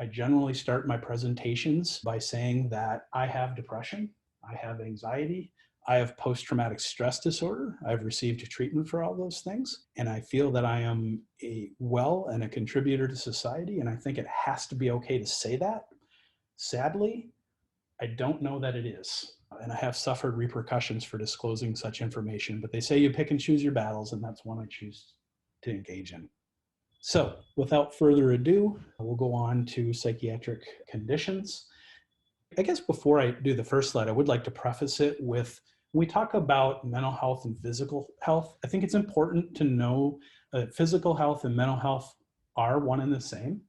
I generally start my presentations by saying that I have depression, I have anxiety, I have post-traumatic stress disorder. I've received treatment for all those things. And I feel that I am a contributor to society. And I think it has to be okay to say that. Sadly, I don't know that it is. And I have suffered repercussions for disclosing such information. But they say you pick and choose your battles, and that's one I choose to engage in. So without further ado, we'll go on to psychiatric conditions. I guess before I do the first slide, I would like to preface it with, when we talk about mental health and physical health, I think it's important to know that physical health and mental health are one and the same,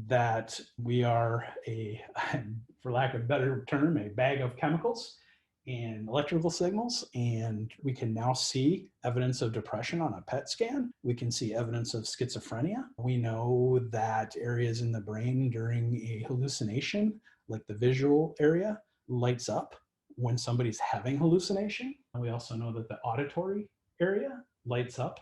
that we are for lack of a better term, a bag of chemicals and electrical signals, and we can now see evidence of depression on a PET scan. We can see evidence of schizophrenia. We know that areas in the brain during a hallucination, like the visual area, lights up when somebody's having hallucination. We also know that the auditory area lights up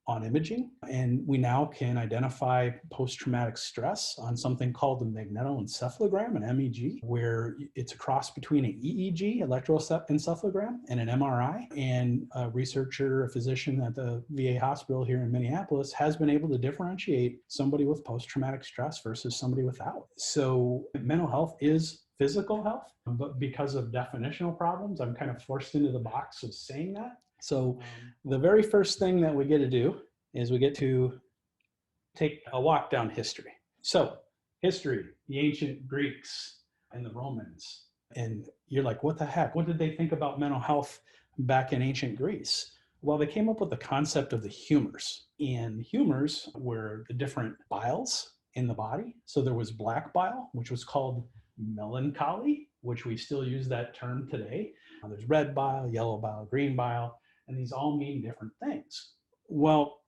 on imaging, and we now can identify post-traumatic stress on something called the magnetoencephalogram, an MEG, where it's a cross between an EEG, electroencephalogram, and an MRI. And a researcher, a physician at the VA hospital here in Minneapolis has been able to differentiate somebody with post-traumatic stress versus somebody without. So mental health is physical health, but because of definitional problems, I'm kind of forced into the box of saying that. So the very first thing that we get to do is we get to take a walk down history. So history, the ancient Greeks and the Romans. And you're like, what the heck? What did they think about mental health back in ancient Greece? Well, they came up with the concept of the humors. And humors were the different biles in the body. So there was black bile, which was called melancholy, which we still use that term today. There's red bile, yellow bile, green bile, and these all mean different things. Well,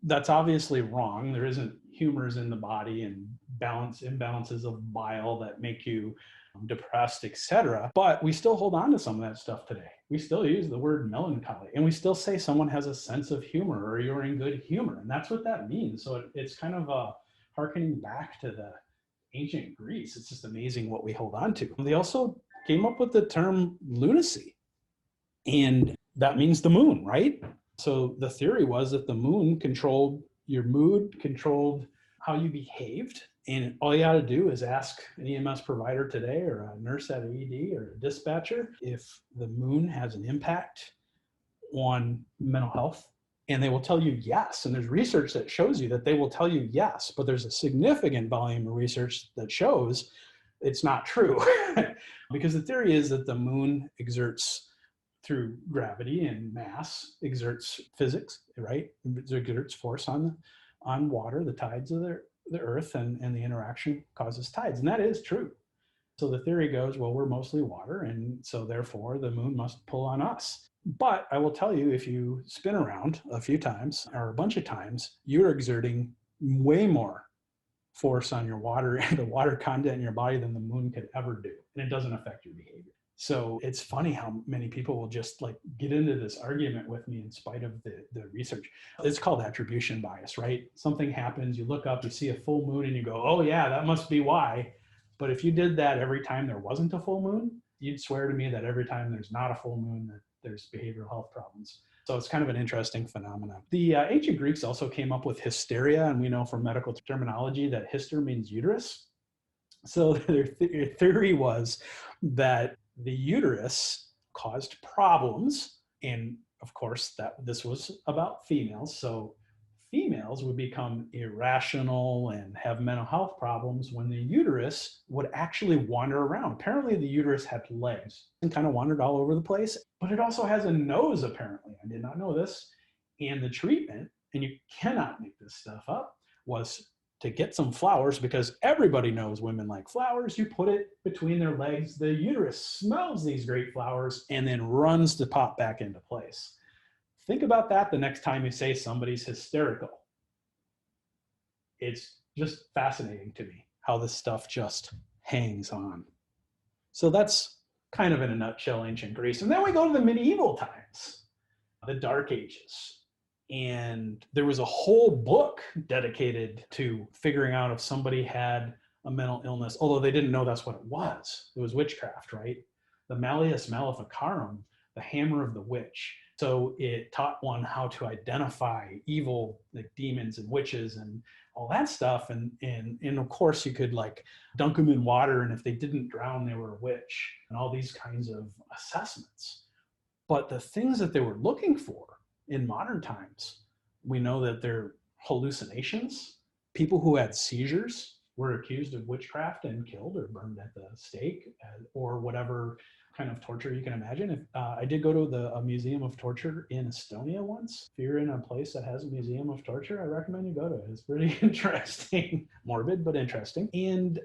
that's obviously wrong. There isn't humors in the body and imbalances of bile that make you depressed, etc. But we still hold on to some of that stuff today. We still use the word melancholy, and we still say someone has a sense of humor or you're in good humor, and that's what that means. So it's kind of hearkening back to the ancient Greece. It's just amazing what we hold on to. They also came up with the term lunacy, and that means the moon, right? So the theory was that the moon controlled your mood, controlled how you behaved. And all you got to do is ask an EMS provider today or a nurse at an ED or a dispatcher if the moon has an impact on mental health. And they will tell you yes. And there's research that shows you that they will tell you yes, but there's a significant volume of research that shows it's not true. Because the theory is that the moon exerts, through gravity and mass, exerts physics, right? It exerts force on water, the tides of the earth, and the interaction causes tides. And that is true. So the theory goes, well, we're mostly water, and so therefore the moon must pull on us. But I will tell you, if you spin around a few times or a bunch of times, you're exerting way more force on your water and the water content in your body than the moon could ever do. And it doesn't affect your behavior. So it's funny how many people will just like get into this argument with me in spite of the research. It's called attribution bias, right? Something happens, you look up, you see a full moon and you go, oh yeah, that must be why. But if you did that every time there wasn't a full moon, you'd swear to me that every time there's not a full moon, that there's behavioral health problems. So it's kind of an interesting phenomenon. The ancient Greeks also came up with hysteria, and we know from medical terminology that hyster means uterus. So their theory was that the uterus caused problems, and of course this was about females. So females would become irrational and have mental health problems when the uterus would actually wander around. Apparently the uterus had legs and kind of wandered all over the place, but it also has a nose, apparently. I did not know this. And the treatment, and you cannot make this stuff up, was to get some flowers, because everybody knows women like flowers. You put it between their legs, the uterus smells these great flowers and then runs to pop back into place. Think about that the next time you say somebody's hysterical. It's just fascinating to me how this stuff just hangs on. So that's kind of in a nutshell ancient Greece. And then we go to the medieval times, the Dark Ages. And there was a whole book dedicated to figuring out if somebody had a mental illness, although they didn't know that's what it was. It was witchcraft, right? The Malleus Maleficarum, the hammer of the witch. So it taught one how to identify evil, like demons and witches and all that stuff. And of course you could like dunk them in water, and if they didn't drown, they were a witch, and all these kinds of assessments. But the things that they were looking for in modern times, we know that they're hallucinations. People who had seizures were accused of witchcraft and killed or burned at the stake, or whatever kind of torture you can imagine. I did go to a museum of torture in Estonia once. If you're in a place that has a museum of torture, I recommend you go to it. It's pretty interesting, morbid, but interesting. And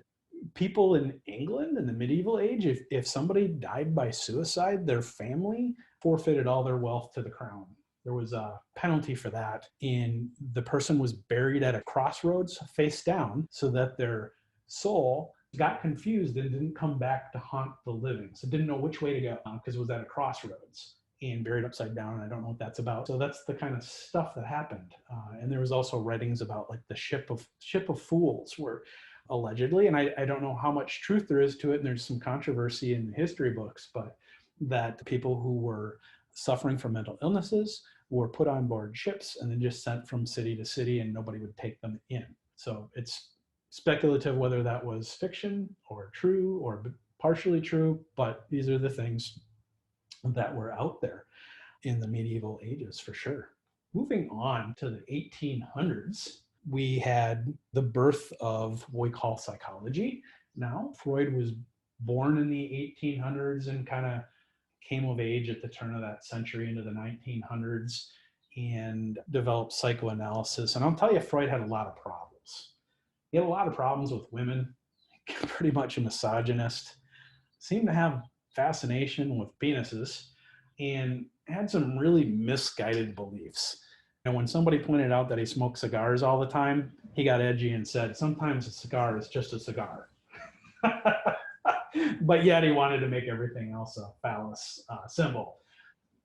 people in England in the medieval age, if somebody died by suicide, their family forfeited all their wealth to the crown. There was a penalty for that, and the person was buried at a crossroads face down so that their soul got confused and didn't come back to haunt the living. So didn't know which way to go because it was at a crossroads and buried upside down. And I don't know what that's about. So that's the kind of stuff that happened. And there was also writings about like the ship of fools, where allegedly, and I don't know how much truth there is to it, and there's some controversy in the history books, but that people who were suffering from mental illnesses were put on board ships and then just sent from city to city, and nobody would take them in. So it's speculative whether that was fiction or true or partially true, but these are the things that were out there in the medieval ages for sure. Moving on to the 1800s, we had the birth of what we call psychology. Now, Freud was born in the 1800s and kind of came of age at the turn of that century into the 1900s and developed psychoanalysis. And I'll tell you, Freud had a lot of problems. He had a lot of problems with women, pretty much a misogynist, seemed to have fascination with penises, and had some really misguided beliefs. And when somebody pointed out that he smoked cigars all the time, he got edgy and said, sometimes a cigar is just a cigar. But yet he wanted to make everything else a phallus symbol.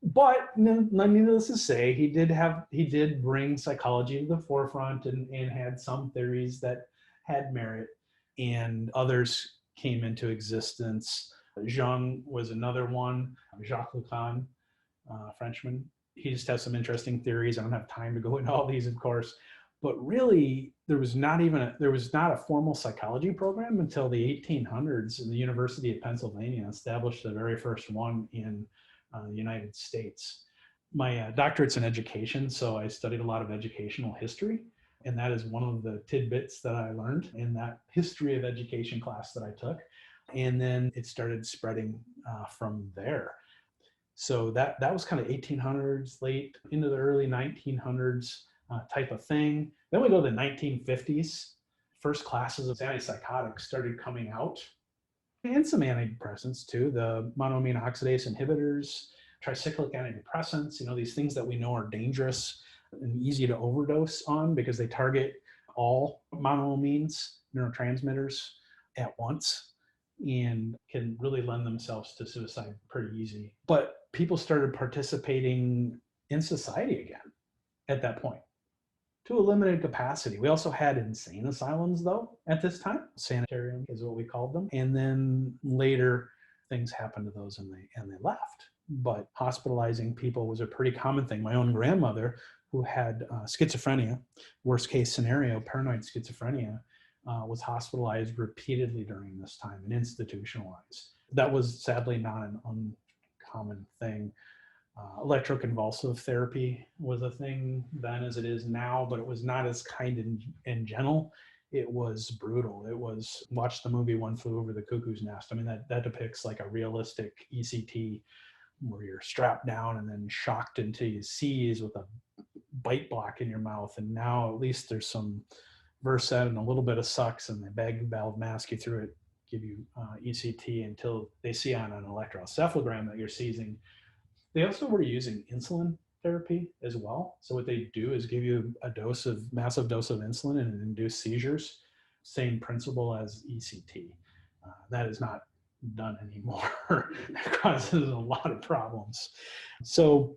But needless to say, he did bring psychology to the forefront and had some theories that had merit, and others came into existence. Jung was another one, Jacques Lacan, Frenchman. He just has some interesting theories. I don't have time to go into all these, of course, but really there was not a formal psychology program until the 1800s. And the University of Pennsylvania established the very first one in the United States. My doctorate's in education, so I studied a lot of educational history, and that is one of the tidbits that I learned in that history of education class that I took. And then it started spreading from there. So that was kind of 1800s, late into the early 1900s type of thing. Then we go to the 1950s. First classes of antipsychotics started coming out, and some antidepressants too, the monoamine oxidase inhibitors, tricyclic antidepressants, these things that we know are dangerous and easy to overdose on because they target all monoamines, neurotransmitters, at once, and can really lend themselves to suicide pretty easy. But people started participating in society again at that point, to a limited capacity. We also had insane asylums, though, at this time. Sanitarium is what we called them. And then later, things happened to those and they left. But hospitalizing people was a pretty common thing. My own grandmother, who had schizophrenia, worst case scenario, paranoid schizophrenia, was hospitalized repeatedly during this time and institutionalized. That was sadly not an uncommon thing. Electroconvulsive therapy was a thing then as it is now, but it was not as kind and gentle. It was brutal. It was, watch the movie One Flew Over the Cuckoo's Nest. I mean, that depicts like a realistic ECT where you're strapped down and then shocked until you seize with a bite block in your mouth. And now at least there's some Versed and a little bit of sucks, and the bag valve mask you through it, give you ECT until they see on an electroencephalogram that you're seizing. They also were using insulin therapy as well. So what they do is give you a massive dose of insulin and induce seizures. Same principle as ECT. That is not done anymore. It causes a lot of problems. So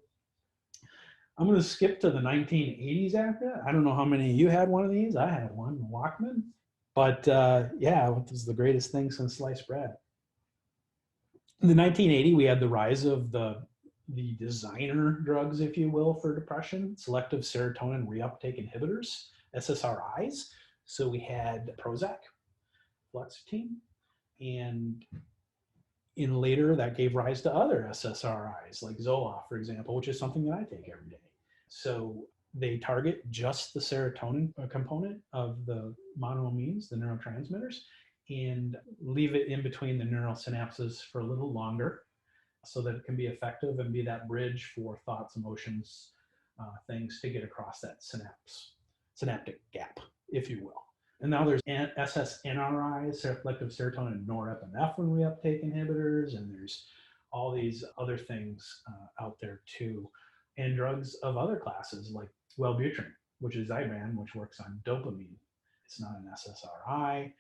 I'm going to skip to the 1980s after that. I don't know how many of you had one of these. I had one, Walkman. But yeah, it was the greatest thing since sliced bread. In the 1980s, we had the rise of the designer drugs, if you will, for depression, selective serotonin reuptake inhibitors, SSRIs. So we had Prozac, fluoxetine, and in later that gave rise to other SSRIs like Zoloft, for example, which is something that I take every day. So they target just the serotonin component of the monoamines, the neurotransmitters, and leave it in between the neural synapses for a little longer so that it can be effective and be that bridge for thoughts, emotions, things to get across that synaptic gap, if you will. And now there's SSNRIs, selective serotonin norepinephrine reuptake inhibitors, and there's all these other things out there too. And drugs of other classes like Wellbutrin, which is Zyban, which works on dopamine. It's not an SSRI.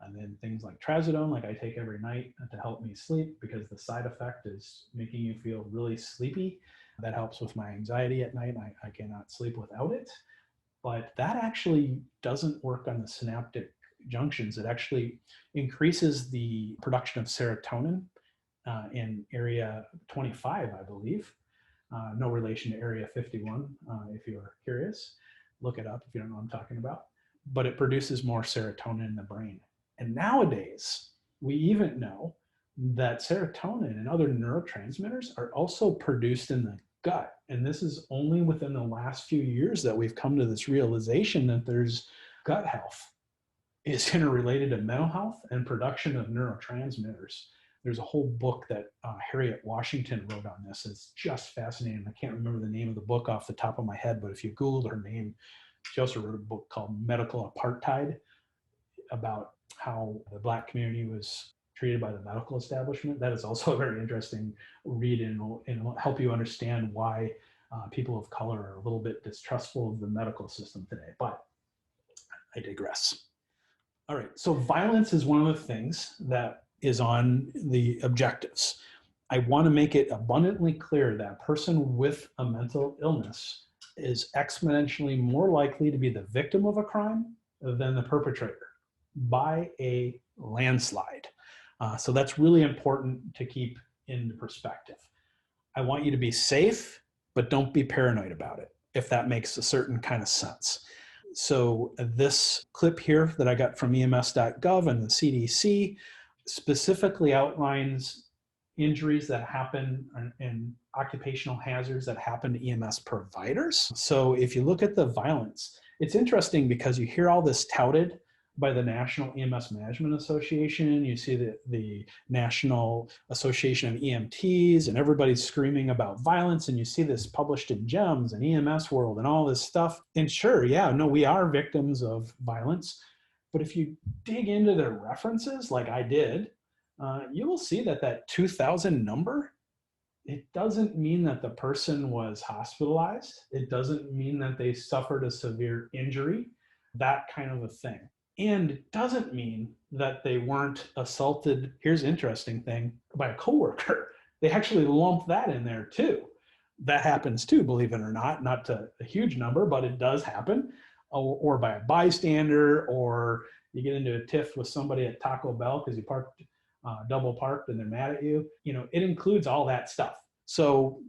And then things like trazodone, like I take every night to help me sleep because the side effect is making you feel really sleepy. That helps with my anxiety at night. I cannot sleep without it. But that actually doesn't work on the synaptic junctions. It actually increases the production of serotonin in area 25, I believe. No relation to area 51, if you're curious. Look it up if you don't know what I'm talking about. But it produces more serotonin in the brain. And nowadays, we even know that serotonin and other neurotransmitters are also produced in the gut. And this is only within the last few years that we've come to this realization that there's gut health is interrelated to mental health and production of neurotransmitters. There's a whole book that Harriet Washington wrote on this. It's just fascinating. I can't remember the name of the book off the top of my head, but if you Googled her name, she also wrote a book called Medical Apartheid about how the Black community was treated by the medical establishment. That is also a very interesting read and will help you understand why people of color are a little bit distrustful of the medical system today. But I digress. All right, so violence is one of the things that is on the objectives. I want to make it abundantly clear that a person with a mental illness is exponentially more likely to be the victim of a crime than the perpetrator by a landslide. So that's really important to keep in perspective. I want you to be safe, but don't be paranoid about it, if that makes a certain kind of sense. So this clip here that I got from EMS.gov and the CDC specifically outlines injuries that happen and occupational hazards that happen to EMS providers. So if you look at the violence, it's interesting because you hear all this touted by the National EMS Management Association. You see the National Association of EMTs, and everybody's screaming about violence. And you see this published in GEMS and EMS World and all this stuff. And sure, yeah, no, we are victims of violence. But if you dig into their references, like I did, you will see that 2000 number, it doesn't mean that the person was hospitalized. It doesn't mean that they suffered a severe injury, that kind of a thing. And it doesn't mean that they weren't assaulted, here's an interesting thing, by a coworker. They actually lumped that in there too. That happens too, believe it or not to a huge number, but it does happen. Or by a bystander, or you get into a tiff with somebody at Taco Bell because you parked double parked and they're mad at you. You know, it includes all that stuff. So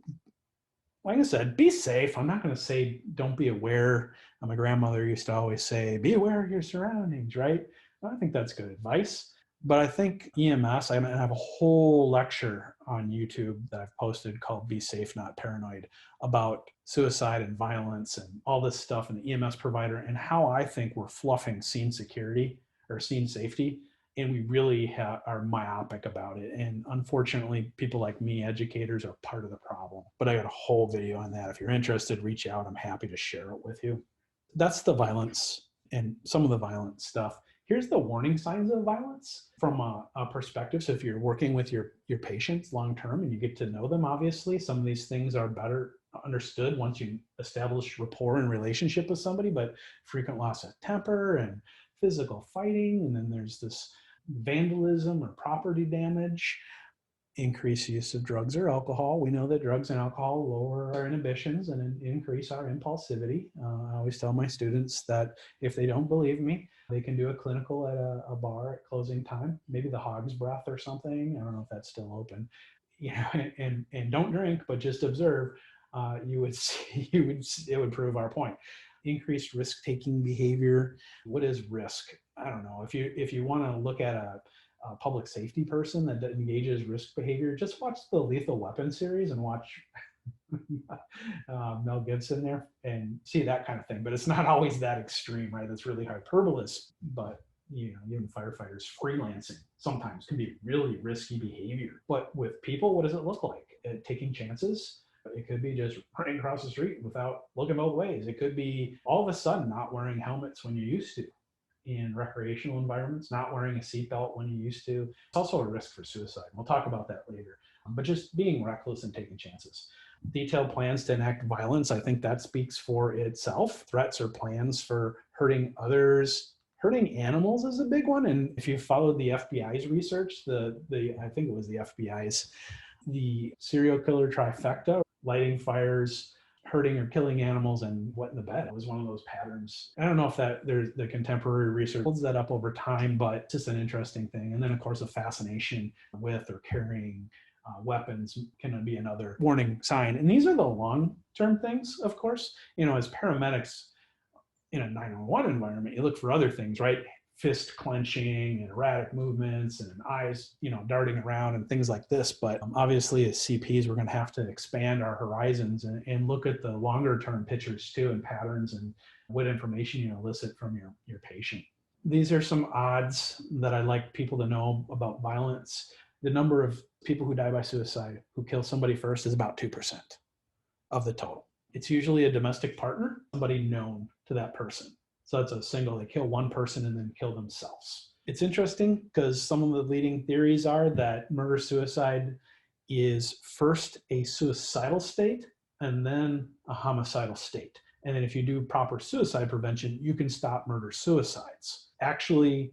like I said, be safe. I'm not going to say don't be aware. My grandmother used to always say, be aware of your surroundings, right? I think that's good advice. But I think EMS, I have a whole lecture on YouTube that I've posted called Be Safe, Not Paranoid, about suicide and violence and all this stuff in the EMS provider and how I think we're fluffing scene security or scene safety. And we really are myopic about it. And unfortunately, people like me, educators, are part of the problem. But I got a whole video on that. If you're interested, reach out. I'm happy to share it with you. That's the violence and some of the violent stuff. Here's the warning signs of violence from a perspective. So if you're working with your patients long-term and you get to know them, obviously, some of these things are better understood once you establish rapport and relationship with somebody, but frequent loss of temper and physical fighting. And then there's this vandalism or property damage. increased use of drugs or alcohol. We know that drugs and alcohol lower our inhibitions and increase our impulsivity. I always tell my students that if they don't believe me, they can do a clinical at a bar at closing time, maybe the Hog's Breath or something. I don't know if that's still open. You know, and don't drink, but just observe. You would see, it would prove our point. Increased risk-taking behavior. What is risk? I don't know. If you want to look at a public safety person that engages risk behavior, just watch the Lethal Weapon series and watch Mel Gibson there and see that kind of thing. But it's not always that extreme, right? That's really hyperbolous. But you know, even firefighters freelancing sometimes can be really risky behavior. But with people, what does it look like? Taking chances. It could be just running across the street without looking both ways. It could be all of a sudden not wearing helmets when you used to. In recreational environments, not wearing a seatbelt when you used to. It's also a risk for suicide. We'll talk about that later. But just being reckless and taking chances. Detailed plans to enact violence, I think that speaks for itself. Threats or plans for hurting others. Hurting animals is a big one. And if you followed the FBI's research, I think it was the FBI's, the serial killer trifecta, lighting fires, hurting or killing animals, and wet in the bed. It was one of those patterns. I don't know if there's the contemporary research holds that up over time, but it's just an interesting thing. And then of course, a fascination with or carrying weapons can be another warning sign. And these are the long-term things, of course. You know, as paramedics in a 911 environment, you look for other things, right? Fist clenching and erratic movements and eyes, you know, darting around and things like this. But obviously as CPs, we're going to have to expand our horizons and look at the longer term pictures too, and patterns and what information you elicit from your patient. These are some odds that I like people to know about violence. The number of people who die by suicide who kill somebody first is about 2% of the total. It's usually a domestic partner, somebody known to that person. So that's a single, they kill one person and then kill themselves. It's interesting because some of the leading theories are that murder-suicide is first a suicidal state and then a homicidal state. And then if you do proper suicide prevention, you can stop murder-suicides. Actually,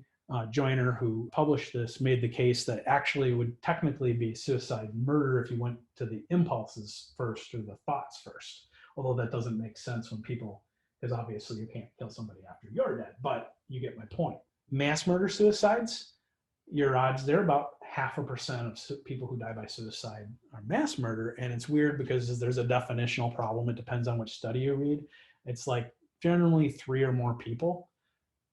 Joyner, who published this, made the case that actually it would technically be suicide murder if you went to the impulses first or the thoughts first. Although that doesn't make sense when people, because obviously you can't kill somebody after you're dead, but you get my point. Mass murder suicides, your odds, they're about 0.5% of people who die by suicide are mass murder. And it's weird because there's a definitional problem. It depends on which study you read. It's like generally 3 or more people.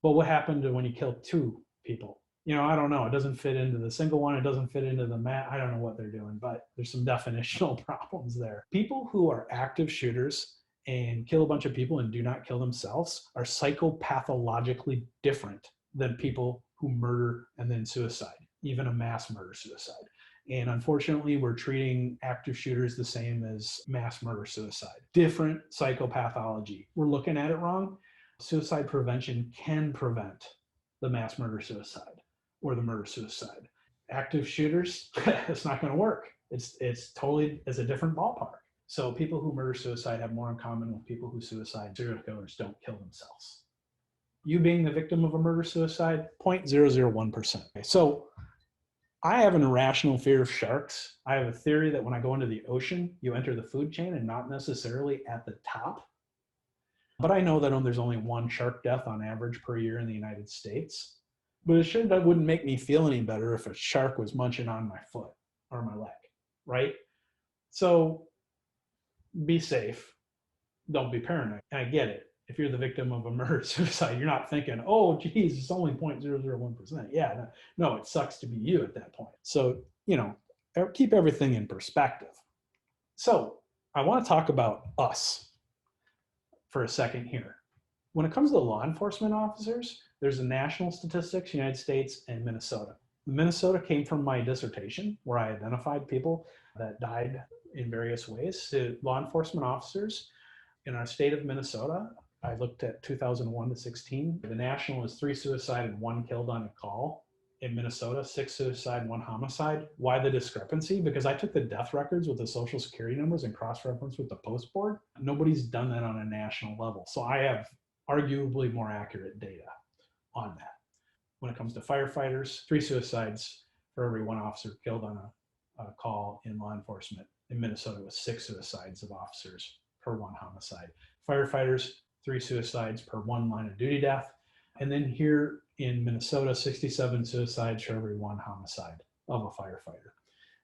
But what happened to when you kill 2 people? You know, I don't know. It doesn't fit into the single one. It doesn't fit into the I don't know what they're doing, but there's some definitional problems there. People who are active shooters and kill a bunch of people and do not kill themselves are psychopathologically different than people who murder and then suicide, even a mass murder suicide. And unfortunately, we're treating active shooters the same as mass murder suicide. Different psychopathology. We're looking at it wrong. Suicide prevention can prevent the mass murder suicide or the murder suicide. Active shooters, it's not going to work. It's a different ballpark. So people who murder suicide have more in common with people who suicide. Serial killers don't kill themselves. You being the victim of a murder suicide, 0.001%. So I have an irrational fear of sharks. I have a theory that when I go into the ocean, you enter the food chain and not necessarily at the top. But I know that there's only 1 shark death on average per year in the United States. But it sure wouldn't make me feel any better if a shark was munching on my foot or my leg, right? So be safe. Don't be paranoid. And I get it. If you're the victim of a murder-suicide, you're not thinking, oh, geez, it's only 0.001%. Yeah, no, it sucks to be you at that point. So, you know, keep everything in perspective. So I want to talk about us for a second here. When it comes to law enforcement officers, there's a national statistics, United States and Minnesota. Minnesota came from my dissertation where I identified people that died in various ways. To law enforcement officers in our state of Minnesota, I looked at 2001 to 16. The national is 3 suicide and 1 killed on a call. In Minnesota, 6 suicide, 1 homicide. Why the discrepancy? Because I took the death records with the social security numbers and cross-referenced with the post board. Nobody's done that on a national level. So I have arguably more accurate data on that. When it comes to firefighters, 3 suicides for every 1 officer killed on a call in law enforcement. In Minnesota, it was 6 suicides of officers per 1 homicide. Firefighters, 3 suicides per 1 line of duty death. And then here in Minnesota, 67 suicides for every 1 homicide of a firefighter.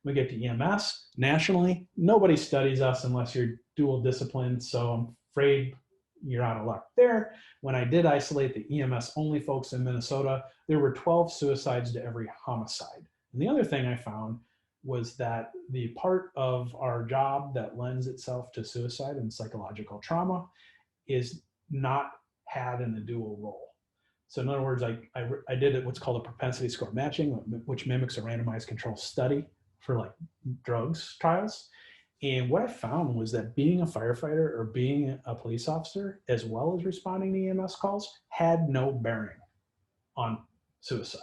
We get to EMS. Nationally, nobody studies us unless you're dual disciplined, so I'm afraid you're out of luck there. When I did isolate the EMS only folks in Minnesota, there were 12 suicides to every homicide. And the other thing I found was that the part of our job that lends itself to suicide and psychological trauma is not had in the dual role. So in other words, I did what's called a propensity score matching, which mimics a randomized control study for like drugs trials. And what I found was that being a firefighter or being a police officer, as well as responding to EMS calls, had no bearing on suicide.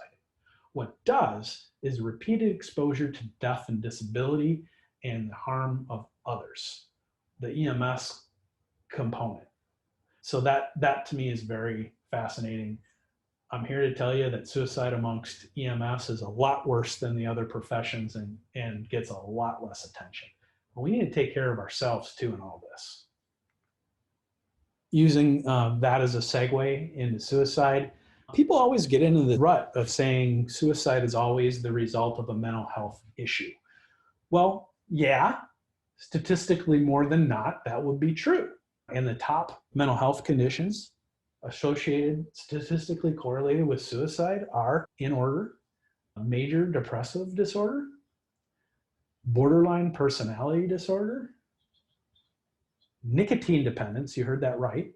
What does is repeated exposure to death and disability and the harm of others, the EMS component. So that to me is very fascinating. I'm here to tell you that suicide amongst EMS is a lot worse than the other professions and gets a lot less attention. But we need to take care of ourselves too in all this. Using that as a segue into suicide, people always get into the rut of saying suicide is always the result of a mental health issue. Well, yeah, statistically more than not, that would be true. And the top mental health conditions associated, statistically correlated with suicide are, in order, major depressive disorder, borderline personality disorder, nicotine dependence, you heard that right,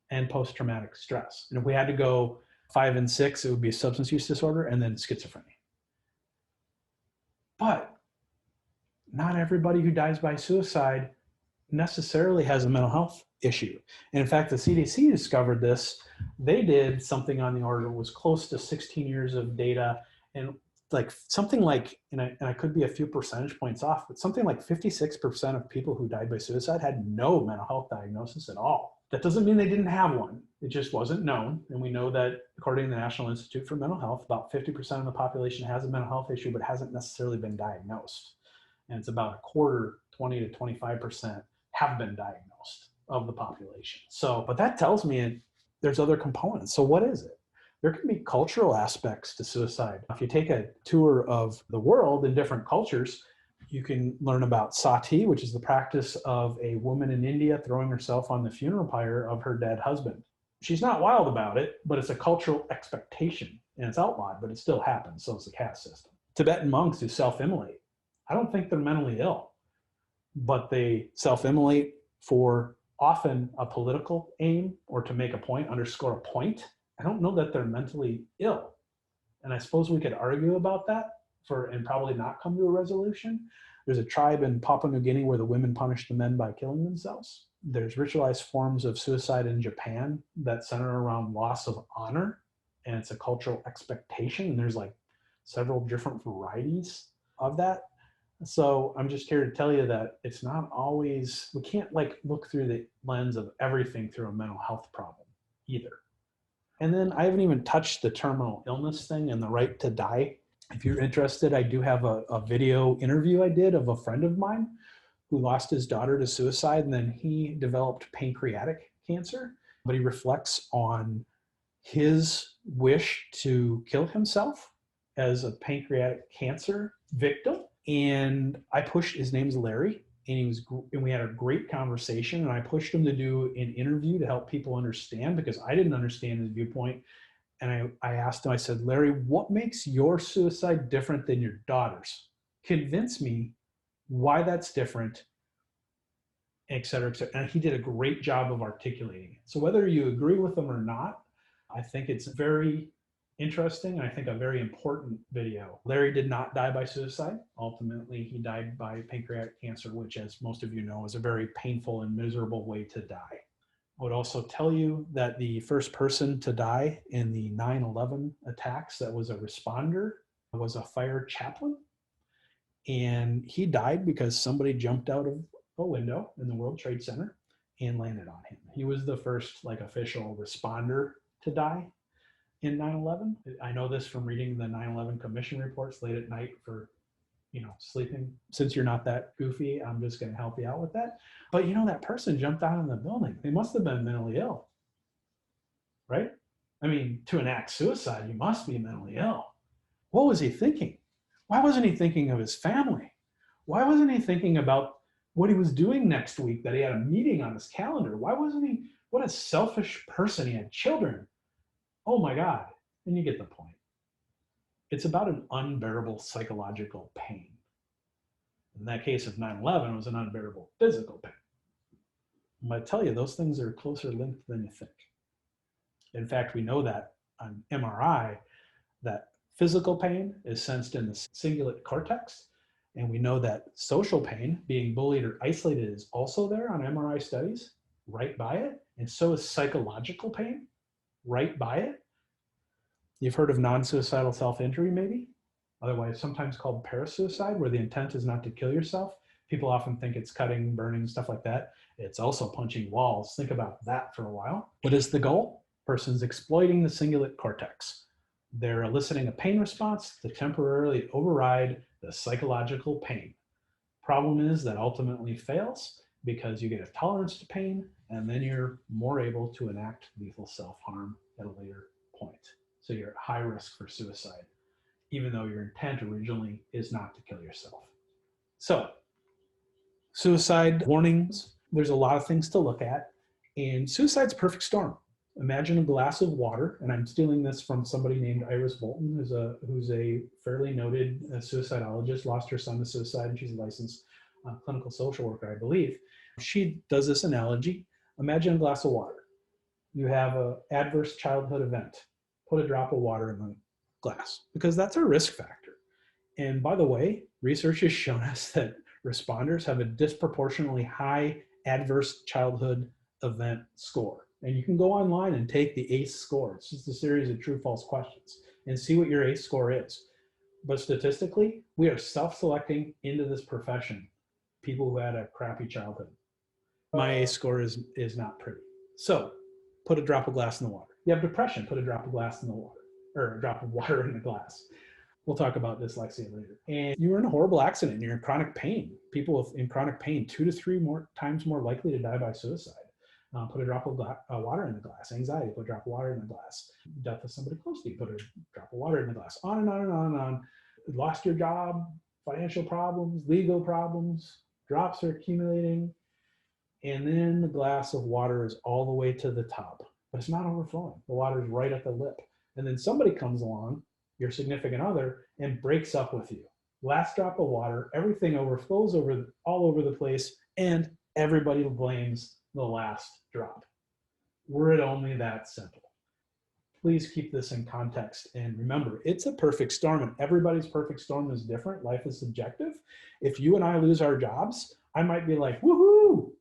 and post-traumatic stress. And if we had to go 5 and 6, it would be a substance use disorder and then schizophrenia. But not everybody who dies by suicide necessarily has a mental health issue. And in fact, the CDC discovered this. They did something on the order, was close to 16 years of data, and something like, and I could be a few percentage points off, but something like 56% of people who died by suicide had no mental health diagnosis at all. That doesn't mean they didn't have one. It just wasn't known. And we know that according to the National Institute for Mental Health, about 50% of the population has a mental health issue, but hasn't necessarily been diagnosed. And it's about a quarter, 20 to 25% have been diagnosed of the population. So, but that tells me there's other components. So what is it? There can be cultural aspects to suicide. If you take a tour of the world in different cultures, you can learn about sati, which is the practice of a woman in India throwing herself on the funeral pyre of her dead husband. She's not wild about it, but it's a cultural expectation, and it's outlawed, but it still happens. So it's the caste system. Tibetan monks who self-immolate. I don't think they're mentally ill, but they self-immolate for often a political aim or to make a point, underscore a point. I don't know that they're mentally ill. And I suppose we could argue about that and probably not come to a resolution. There's a tribe in Papua New Guinea where the women punish the men by killing themselves. There's ritualized forms of suicide in Japan that center around loss of honor, and it's a cultural expectation. And there's like several different varieties of that. So I'm just here to tell you that it's not always, we can't look through the lens of everything through a mental health problem either. And then I haven't even touched the terminal illness thing and the right to die. If you're interested, I do have a video interview I did of a friend of mine who lost his daughter to suicide, and then he developed pancreatic cancer. But he reflects on his wish to kill himself as a pancreatic cancer victim. And I pushed, his name's Larry, and we had a great conversation, and I pushed him to do an interview to help people understand, because I didn't understand his viewpoint. And I asked him, I said, Larry, what makes your suicide different than your daughter's? Convince me why that's different, et cetera, et cetera. And he did a great job of articulating it. So whether you agree with him or not, I think it's very interesting, and I think a very important video. Larry did not die by suicide. Ultimately, he died by pancreatic cancer, which, as most of you know, is a very painful and miserable way to die. I would also tell you that the first person to die in the 9/11 attacks that was a responder was a fire chaplain. And he died because somebody jumped out of a window in the World Trade Center and landed on him. He was the first official responder to die in 9/11. I know this from reading the 9/11 commission reports late at night for sleeping. Since you're not that goofy, I'm just going to help you out with that. But that person jumped out of the building. They must have been mentally ill, right? I mean, to enact suicide, you must be mentally ill. What was he thinking? Why wasn't he thinking of his family? Why wasn't he thinking about what he was doing next week, that he had a meeting on his calendar? Why wasn't he? What a selfish person. He had children. Oh my God. And you get the point. It's about an unbearable psychological pain. In that case of 9/11, it was an unbearable physical pain. I tell you, those things are closer linked than you think. In fact, we know that on MRI, that physical pain is sensed in the cingulate cortex. And we know that social pain, being bullied or isolated, is also there on MRI studies, right by it. And so is psychological pain, right by it. You've heard of non-suicidal self-injury, maybe? Otherwise sometimes called parasuicide, where the intent is not to kill yourself. People often think it's cutting, burning, stuff like that. It's also punching walls. Think about that for a while. What is the goal? Person's exploiting the cingulate cortex. They're eliciting a pain response to temporarily override the psychological pain. Problem is that ultimately fails because you get a tolerance to pain, and then you're more able to enact lethal self-harm at a later point. So you're at high risk for suicide, even though your intent originally is not to kill yourself. So, suicide warnings, there's a lot of things to look at, and suicide's a perfect storm. Imagine a glass of water, and I'm stealing this from somebody named Iris Bolton, who's a fairly noted suicidologist, lost her son to suicide, and she's a licensed clinical social worker, I believe. She does this analogy. Imagine a glass of water. You have an adverse childhood event. Put a drop of water in the glass, because that's a risk factor. And by the way, research has shown us that responders have a disproportionately high adverse childhood event score. And you can go online and take the ACE score. It's just a series of true-false questions and see what your ACE score is. But statistically, we are self-selecting into this profession people who had a crappy childhood. My ACE score is not pretty. So put a drop of glass in the water. You have depression, put a drop of glass in the water, or a drop of water in the glass. We'll talk about dyslexia later. And you were in a horrible accident and you're in chronic pain. People in chronic pain, 2 to 3 more times more likely to die by suicide. Put a drop of water in the glass. Anxiety, put a drop of water in the glass. Death of somebody close to you, put a drop of water in the glass. On and on and on and on. Lost your job, financial problems, legal problems, drops are accumulating. And then the glass of water is all the way to the top, but it's not overflowing. The water is right at the lip. And then somebody comes along, your significant other, and breaks up with you. Last drop of water, everything overflows all over the place, and everybody blames the last drop. Were it only that simple. Please keep this in context, and remember, it's a perfect storm, and everybody's perfect storm is different. Life is subjective. If you and I lose our jobs, I might be like, woohoo,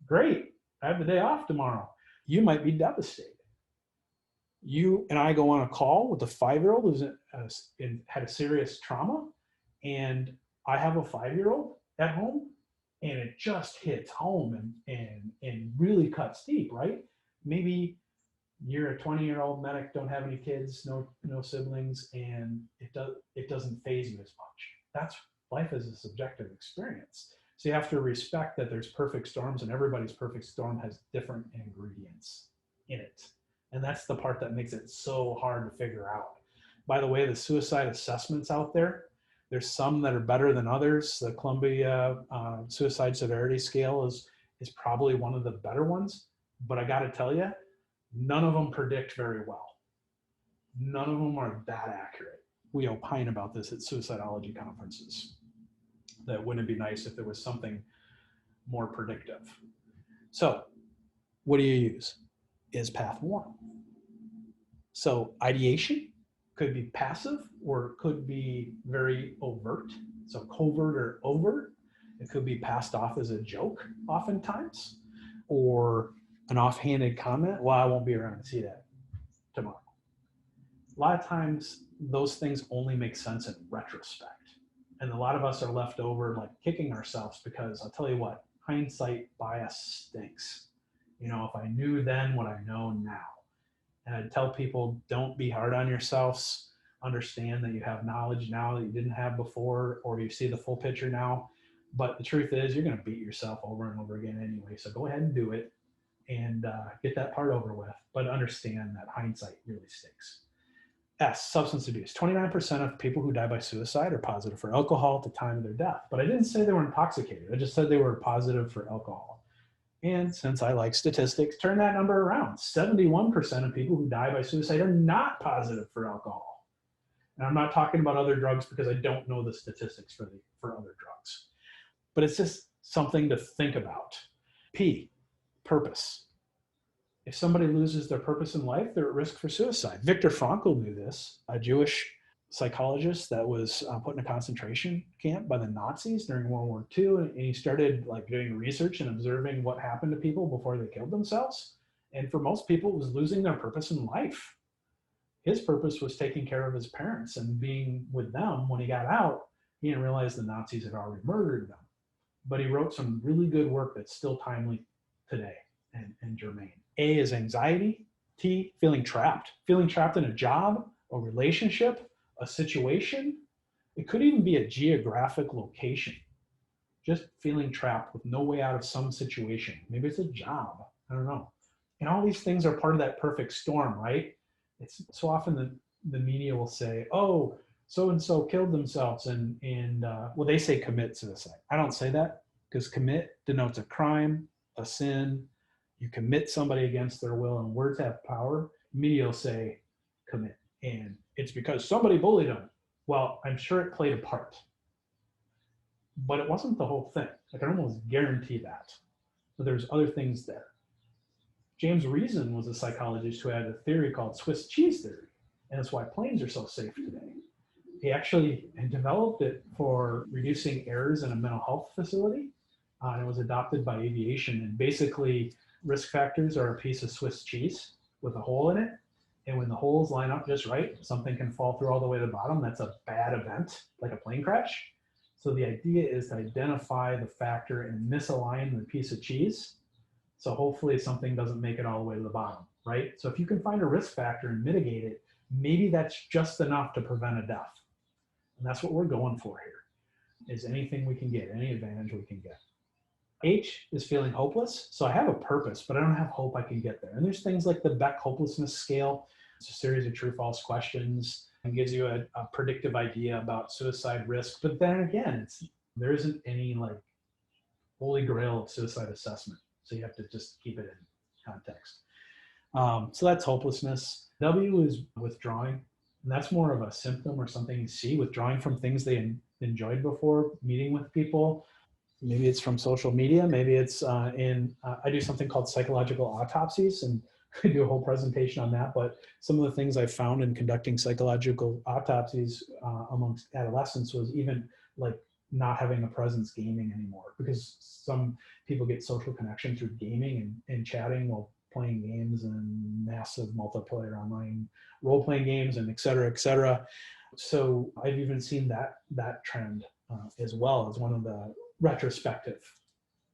great, I have the day off tomorrow. You might be devastated. You and I go on a call with a 5-year-old who's had a serious trauma, and I have a 5-year-old at home, and it just hits home and really cuts deep, right? Maybe you're a 20-year-old medic, don't have any kids, no siblings, and it doesn't faze you as much. That's life is a subjective experience. So you have to respect that there's perfect storms, and everybody's perfect storm has different ingredients in it. And that's the part that makes it so hard to figure out. By the way, the suicide assessments out there, there's some that are better than others. The Columbia Suicide Severity Scale is probably one of the better ones. But I got to tell you, none of them predict very well. None of them are that accurate. We opine about this at suicidology conferences. That wouldn't it be nice if there was something more predictive. So what do you use? Is path 1. So ideation could be passive, or it could be very overt. So covert or overt. It could be passed off as a joke oftentimes, or an offhanded comment. Well, I won't be around to see that tomorrow. A lot of times those things only make sense in retrospect. And a lot of us are left over like kicking ourselves because I'll tell you what, hindsight bias stinks. If I knew then what I know now. And I'd tell people, don't be hard on yourselves. understand that you have knowledge now that you didn't have before, or you see the full picture now. But the truth is, you're going to beat yourself over and over again anyway. So go ahead and do it and get that part over with. But understand that hindsight really stinks. S, substance abuse. 29% of people who die by suicide are positive for alcohol at the time of their death. But I didn't say they were intoxicated. I just said they were positive for alcohol. And since I like statistics, turn that number around. 71% of people who die by suicide are not positive for alcohol. And I'm not talking about other drugs because I don't know the statistics for other drugs. But it's just something to think about. P, purpose. If somebody loses their purpose in life, they're at risk for suicide. Viktor Frankl knew this, a Jewish psychologist that was put in a concentration camp by the Nazis during World War II. And he started doing research and observing what happened to people before they killed themselves. And for most people, it was losing their purpose in life. His purpose was taking care of his parents and being with them. When he got out, he didn't realize the Nazis had already murdered them. But he wrote some really good work that's still timely today and germane. A is anxiety. T, feeling trapped. Feeling trapped in a job, a relationship, a situation. It could even be a geographic location. Just feeling trapped with no way out of some situation. Maybe it's a job. I don't know. And all these things are part of that perfect storm, right? It's so often the media will say, oh, so-and-so killed themselves and well, they say commit suicide. I don't say that because commit denotes a crime, a sin. You commit somebody against their will, and words have power. Media will say commit. And it's because somebody bullied them. Well, I'm sure it played a part. But it wasn't the whole thing. I can almost guarantee that. So there's other things there. James Reason was a psychologist who had a theory called Swiss cheese theory. And that's why planes are so safe today. He actually developed it for reducing errors in a mental health facility. And it was adopted by aviation. And basically, risk factors are a piece of Swiss cheese with a hole in it. And when the holes line up just right, something can fall through all the way to the bottom. That's a bad event, like a plane crash. So the idea is to identify the factor and misalign the piece of cheese. So hopefully something doesn't make it all the way to the bottom, right? So if you can find a risk factor and mitigate it, maybe that's just enough to prevent a death. And that's what we're going for here, is anything we can get, any advantage we can get. H is feeling hopeless. So I have a purpose, but I don't have hope I can get there. And there's things like the Beck hopelessness scale. It's a series of true-false questions and gives you a predictive idea about suicide risk. But then again, there isn't any holy grail of suicide assessment. So you have to just keep it in context. So that's hopelessness. W is withdrawing. And that's more of a symptom or something you see, withdrawing from things they enjoyed before, meeting with people. Maybe it's from social media. Maybe it's I do something called psychological autopsies, and I do a whole presentation on that. But some of the things I found in conducting psychological autopsies amongst adolescents was even not having a presence gaming anymore, because some people get social connection through gaming and chatting while playing games and massive multiplayer online role-playing games and et cetera, et cetera. So I've even seen that trend as well as one of the retrospective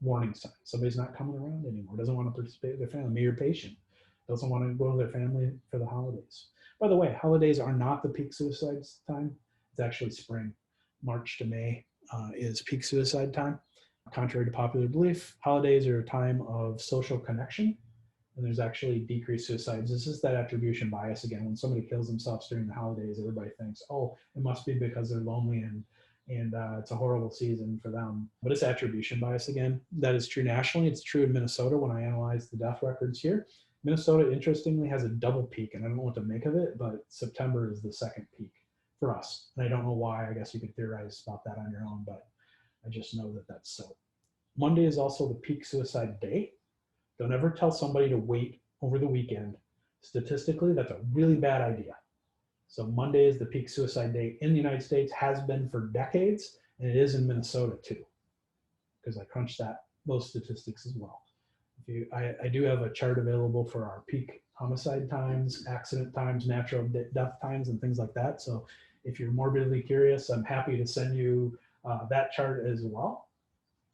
warning signs. Somebody's not coming around anymore, doesn't want to participate with their family. Maybe your patient doesn't want to go to their family for the holidays. By the way, holidays are not the peak suicide time. It's actually spring. March to May is peak suicide time. Contrary to popular belief, holidays are a time of social connection, and there's actually decreased suicides. This is that attribution bias again. When somebody kills themselves during the holidays, everybody thinks, oh, it must be because they're lonely and it's a horrible season for them. But it's attribution bias again. That is true nationally. It's true in Minnesota when I analyze the death records here. Minnesota, interestingly, has a double peak, and I don't know what to make of it, but September is the second peak for us. And I don't know why. I guess you could theorize about that on your own, but I just know that that's so. Monday is also the peak suicide day. Don't ever tell somebody to wait over the weekend. Statistically, that's a really bad idea. So Monday is the peak suicide day in the United States, has been for decades, and it is in Minnesota too, because I crunched those statistics as well. I do have a chart available for our peak homicide times, accident times, natural death times, and things like that. So if you're morbidly curious, I'm happy to send you that chart as well.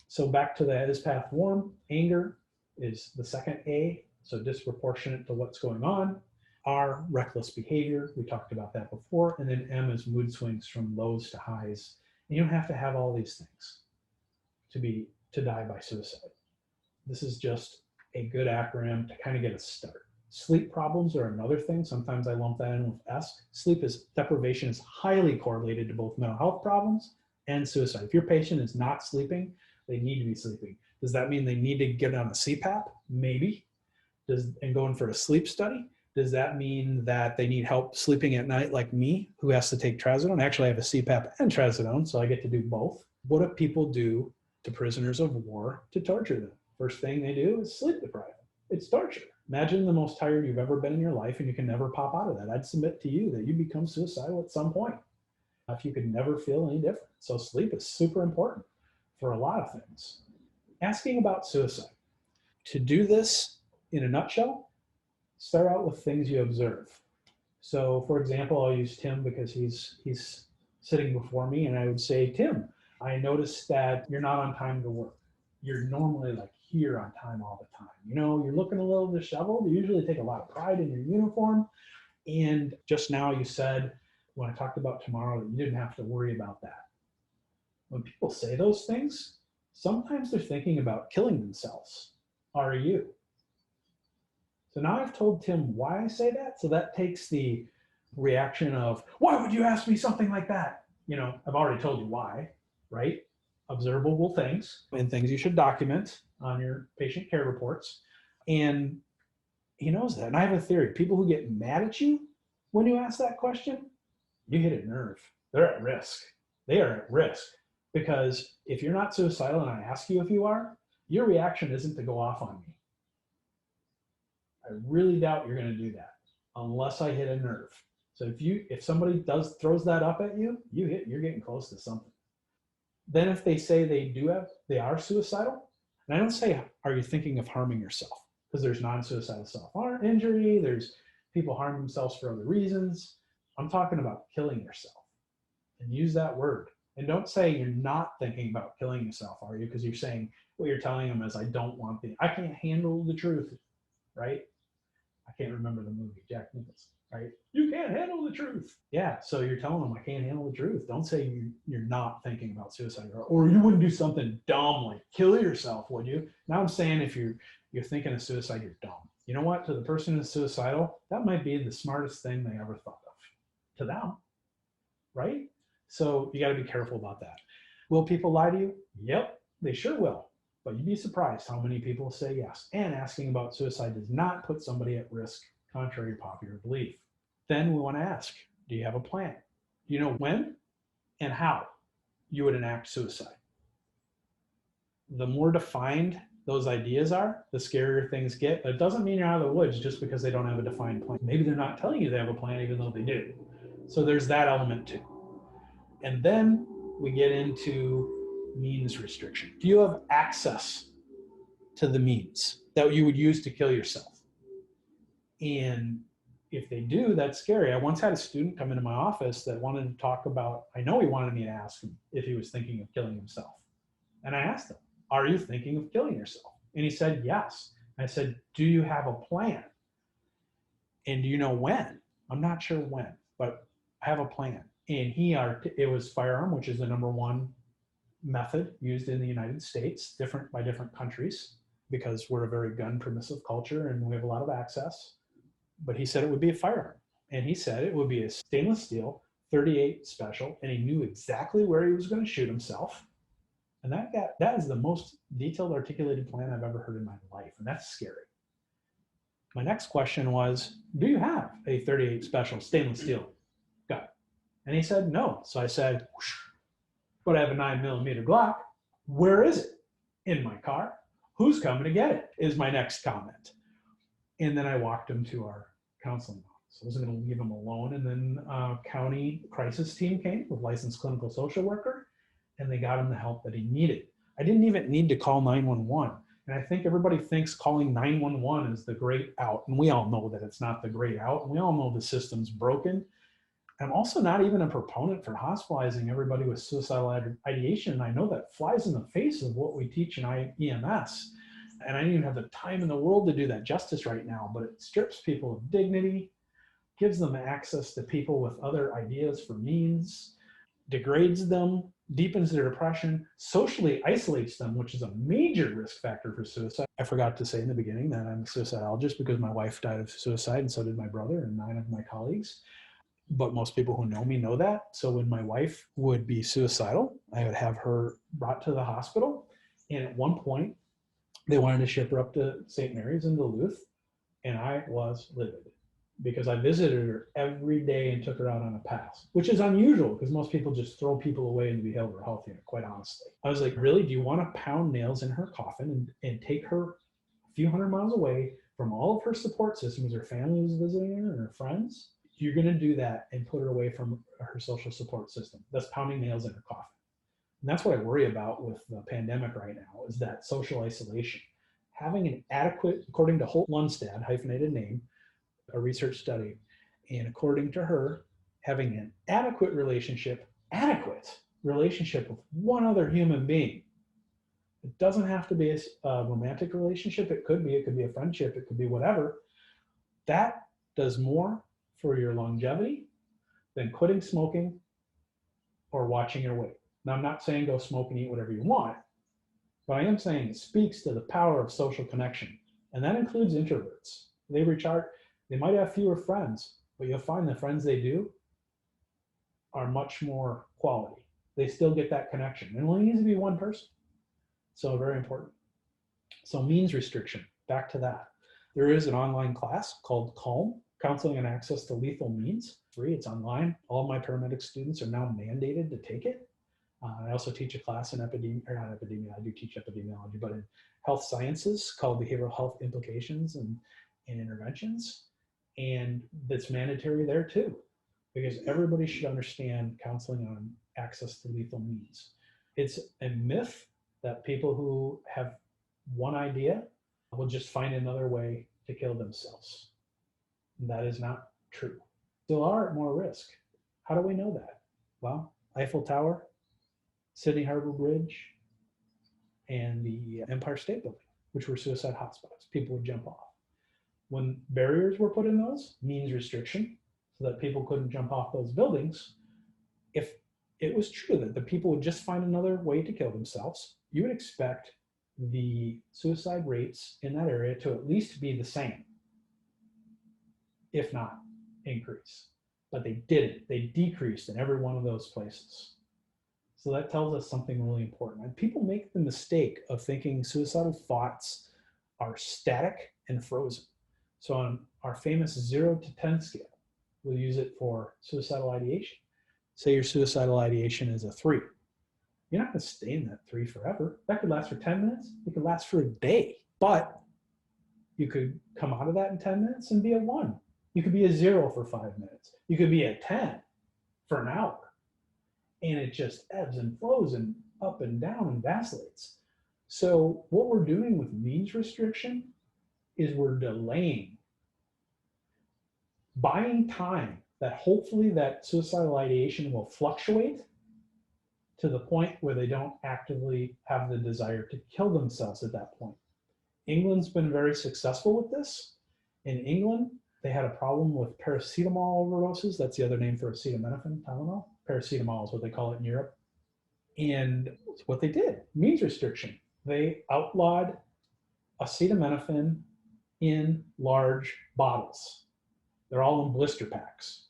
So back to the is path warm, anger is the second A, so disproportionate to what's going on. R, reckless behavior. We talked about that before. And then M is mood swings from lows to highs. And you don't have to have all these things to die by suicide. This is just a good acronym to kind of get a start. Sleep problems are another thing. Sometimes I lump that in with S. Deprivation is highly correlated to both mental health problems and suicide. If your patient is not sleeping, they need to be sleeping. Does that mean they need to get on a CPAP? Maybe. And go in for a sleep study? Does that mean that they need help sleeping at night like me, who has to take trazodone? Actually, I have a CPAP and trazodone, so I get to do both. What do people do to prisoners of war to torture them? First thing they do is sleep deprive them. It's torture. Imagine the most tired you've ever been in your life and you can never pop out of that. I'd submit to you that you become suicidal at some point if you could never feel any different. So sleep is super important for a lot of things. Asking about suicide. To do this in a nutshell, start out with things you observe. So for example, I'll use Tim because he's sitting before me, and I would say, Tim, I noticed that you're not on time to work. You're normally like here on time all the time. You know, you're looking a little disheveled. You usually take a lot of pride in your uniform. And just now you said, when I talked about tomorrow, that you didn't have to worry about that. When people say those things, sometimes they're thinking about killing themselves. Are you? So now I've told Tim why I say that. So that takes the reaction of, why would you ask me something like that? You know, I've already told you why, right? Observable things and things you should document on your patient care reports. And he knows that. And I have a theory. People who get mad at you when you ask that question, you hit a nerve. They're at risk. They are at risk. Because if you're not suicidal and I ask you if you are, your reaction isn't to go off on me. I really doubt you're going to do that unless I hit a nerve. So if somebody throws that up at you, you're getting close to something. Then if they say they are suicidal, and I don't say, are you thinking of harming yourself? Because there's non-suicidal self-harm injury, there's people harm themselves for other reasons. I'm talking about killing yourself. And use that word. And don't say you're not thinking about killing yourself, are you? Because you're saying, what you're telling them is, I can't handle the truth, right? I can't remember the movie, Jack Nicholson, right? You can't handle the truth. Yeah, so you're telling them I can't handle the truth. Don't say you're not thinking about suicide, or you wouldn't do something dumb like kill yourself, would you? Now I'm saying if you're thinking of suicide, you're dumb. You know what? To the person who's suicidal, that might be the smartest thing they ever thought of. To them, right? So you got to be careful about that. Will people lie to you? Yep, they sure will. But you'd be surprised how many people say yes. And asking about suicide does not put somebody at risk, contrary to popular belief. Then we want to ask, do you have a plan? Do you know when and how you would enact suicide? The more defined those ideas are, the scarier things get. But it doesn't mean you're out of the woods just because they don't have a defined plan. Maybe they're not telling you they have a plan even though they do. So there's that element too. And then we get into means restriction. Do you have access to the means that you would use to kill yourself? And if they do, that's scary. I once had a student come into my office that wanted to talk about, I know he wanted me to ask him if he was thinking of killing himself. And I asked him, are you thinking of killing yourself? And he said, yes. I said, do you have a plan? And do you know when? I'm not sure when, but I have a plan. And it was firearm, which is the #1 method used in the United States, different by different countries, because we're a very gun permissive culture and we have a lot of access. But he said it would be a firearm. And he said it would be a stainless steel 38 special, and he knew exactly where he was going to shoot himself. And that is the most detailed articulated plan I've ever heard in my life. And that's scary. My next question was, do you have a 38 special stainless steel gun? And he said, no. So I said, whoosh, but I have a 9mm Glock. Where is it? In my car. Who's coming to get it? Is my next comment. And then I walked him to our counseling office. I wasn't going to leave him alone. And then county crisis team came with licensed clinical social worker, and they got him the help that he needed. I didn't even need to call 911. And I think everybody thinks calling 911 is the great out. And we all know that it's not the great out. And we all know the system's broken. I'm also not even a proponent for hospitalizing everybody with suicidal ideation. And I know that flies in the face of what we teach in EMS. And I don't even have the time in the world to do that justice right now, but it strips people of dignity. gives them access to people with other ideas for means, degrades them, deepens their depression, socially isolates them, which is a major risk factor for suicide. I forgot to say in the beginning that I'm a suicidologist because my wife died of suicide, and so did my brother and 9 of my colleagues. But most people who know me know that. So when my wife would be suicidal, I would have her brought to the hospital. And at one point, they wanted to ship her up to St. Mary's in Duluth. And I was livid because I visited her every day and took her out on a pass, which is unusual because most people just throw people away in the behavioral health unit, quite honestly. I was like, really, do you want to pound nails in her coffin and take her a few hundred miles away from all of her support systems, her family who's visiting her and her friends? You're going to do that and put her away from her social support system. That's pounding nails in her coffin. And that's what I worry about with the pandemic right now, is that social isolation. Having an adequate, according to Holt Lundstad, hyphenated name, a research study, and according to her, having an adequate relationship with one other human being. It doesn't have to be a romantic relationship. It could be a friendship. It could be whatever. That does more for your longevity than quitting smoking or watching your weight. Now, I'm not saying go smoke and eat whatever you want, but I am saying it speaks to the power of social connection. And that includes introverts. They might have fewer friends, but you'll find the friends they do are much more quality. They still get that connection. It only needs to be one person. So very important. So means restriction, back to that. There is an online class called CALM, Counseling and Access to Lethal Means. Free, it's online. All my paramedic students are now mandated to take it. I also teach a class in I do teach epidemiology, but in health sciences called Behavioral Health Implications and Interventions. And that's mandatory there too, because everybody should understand counseling on access to lethal means. It's a myth that people who have one idea will just find another way to kill themselves. And that is not true. Still are at more risk. How do we know that? Well, Eiffel Tower, Sydney Harbor Bridge, and the Empire State Building, which were suicide hotspots. People would jump off. When barriers were put in those, means restriction, so that people couldn't jump off those buildings, if it was true that the people would just find another way to kill themselves, you would expect the suicide rates in that area to at least be the same, if not increase. But they didn't. They decreased in every one of those places. So that tells us something really important. And people make the mistake of thinking suicidal thoughts are static and frozen. So on our famous 0 to 10 scale, we'll use it for suicidal ideation. Say your suicidal ideation is a 3. You're not going to stay in that 3 forever. That could last for 10 minutes. It could last for a day. But you could come out of that in 10 minutes and be a 1. You could be a 0 for 5 minutes. You could be a 10 for an hour. And it just ebbs and flows and up and down and vacillates. So what we're doing with means restriction is we're delaying, buying time that hopefully that suicidal ideation will fluctuate to the point where they don't actively have the desire to kill themselves at that point. England's been very successful with this. In England, they had a problem with paracetamol overdoses. That's the other name for acetaminophen, Tylenol. Paracetamol is what they call it in Europe. And what they did, means restriction. They outlawed acetaminophen in large bottles. They're all in blister packs.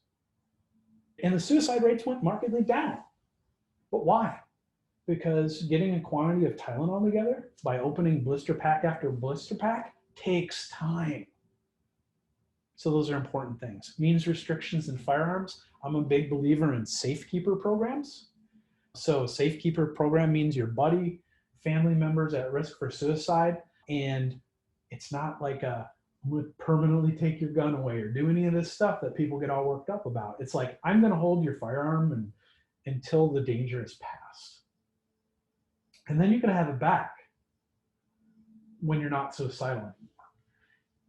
And the suicide rates went markedly down. But why? Because getting a quantity of Tylenol together by opening blister pack after blister pack takes time. So those are important things. Means restrictions in firearms. I'm a big believer in Safekeeper programs. So Safekeeper program means your buddy, family members at risk for suicide. And it's not like I'm going to permanently take your gun away or do any of this stuff that people get all worked up about. It's like, I'm going to hold your firearm until the danger is past. And then you can have it back when you're not suicidal anymore.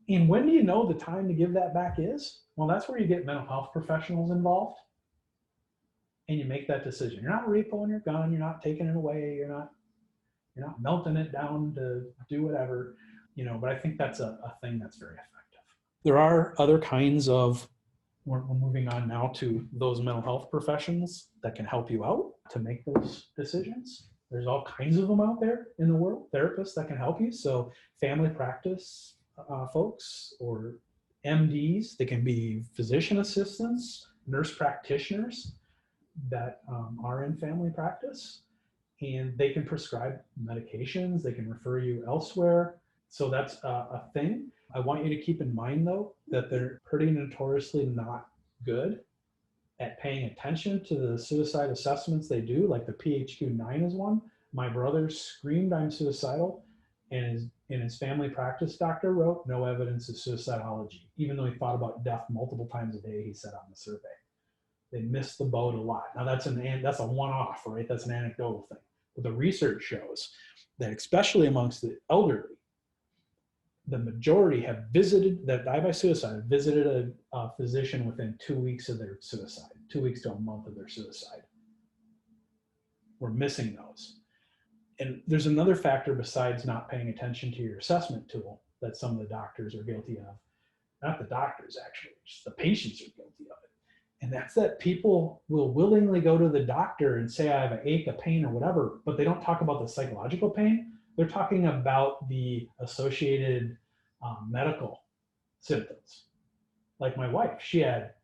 And when do you know the time to give that back is? Well, that's where you get mental health professionals involved and you make that decision. You're not repoing your gun, you're not taking it away, you're not melting it down to do whatever, but I think that's a thing that's very effective. There are other kinds of We're moving on now to those mental health professionals that can help you out to make those decisions. There's all kinds of them out there in the world, therapists that can help you. So family practice folks or MDs, they can be physician assistants, nurse practitioners that are in family practice, and they can prescribe medications, they can refer you elsewhere. So that's a thing. I want you to keep in mind, though, that they're pretty notoriously not good at paying attention to the suicide assessments they do, like the PHQ-9 is one. My brother screamed, "I'm suicidal," and his family practice doctor wrote, "No evidence of suicidology," even though he thought about death multiple times a day, he said on the survey. They missed the boat a lot. Now that's a one-off, right? That's an anecdotal thing. But the research shows that especially amongst the elderly, the majority have visited, that die by suicide, visited a physician within 2 weeks of their suicide, 2 weeks to a month of their suicide. We're missing those. And there's another factor besides not paying attention to your assessment tool that some of the doctors are guilty of. Not the doctors, actually, just the patients are guilty of it. And that's that people will willingly go to the doctor and say, "I have an ache, a pain, or whatever," but they don't talk about the psychological pain. They're talking about the associated medical symptoms. Like my wife, she had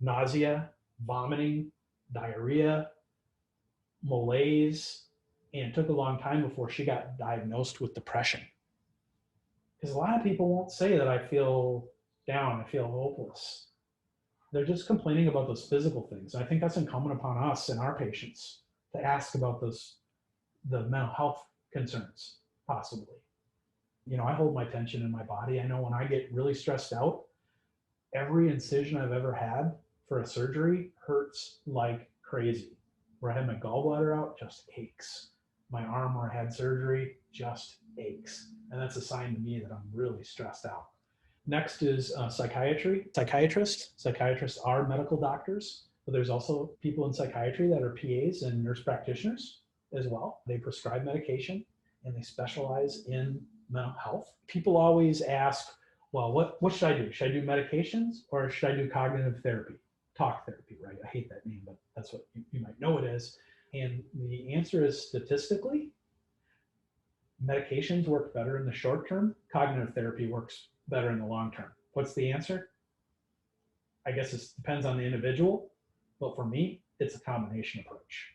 nausea, vomiting, diarrhea, malaise, and it took a long time before she got diagnosed with depression. Because a lot of people won't say that I feel down, I feel hopeless. They're just complaining about those physical things. I think that's incumbent upon us and our patients to ask about the mental health concerns, possibly. I hold my tension in my body. I know when I get really stressed out, every incision I've ever had for a surgery hurts like crazy. Where I had my gallbladder out, just aches. My arm where I had surgery just aches. And that's a sign to me that I'm really stressed out. Next is psychiatry. Psychiatrists are medical doctors, but there's also people in psychiatry that are PAs and nurse practitioners as well. They prescribe medication and they specialize in mental health. People always ask, well, what should I do? Should I do medications or should I do cognitive therapy? Talk therapy, right? I hate that name, but that's what you might know it is. And the answer is statistically, medications work better in the short term. Cognitive therapy works better in the long term. What's the answer? I guess it depends on the individual, but for me, it's a combination approach.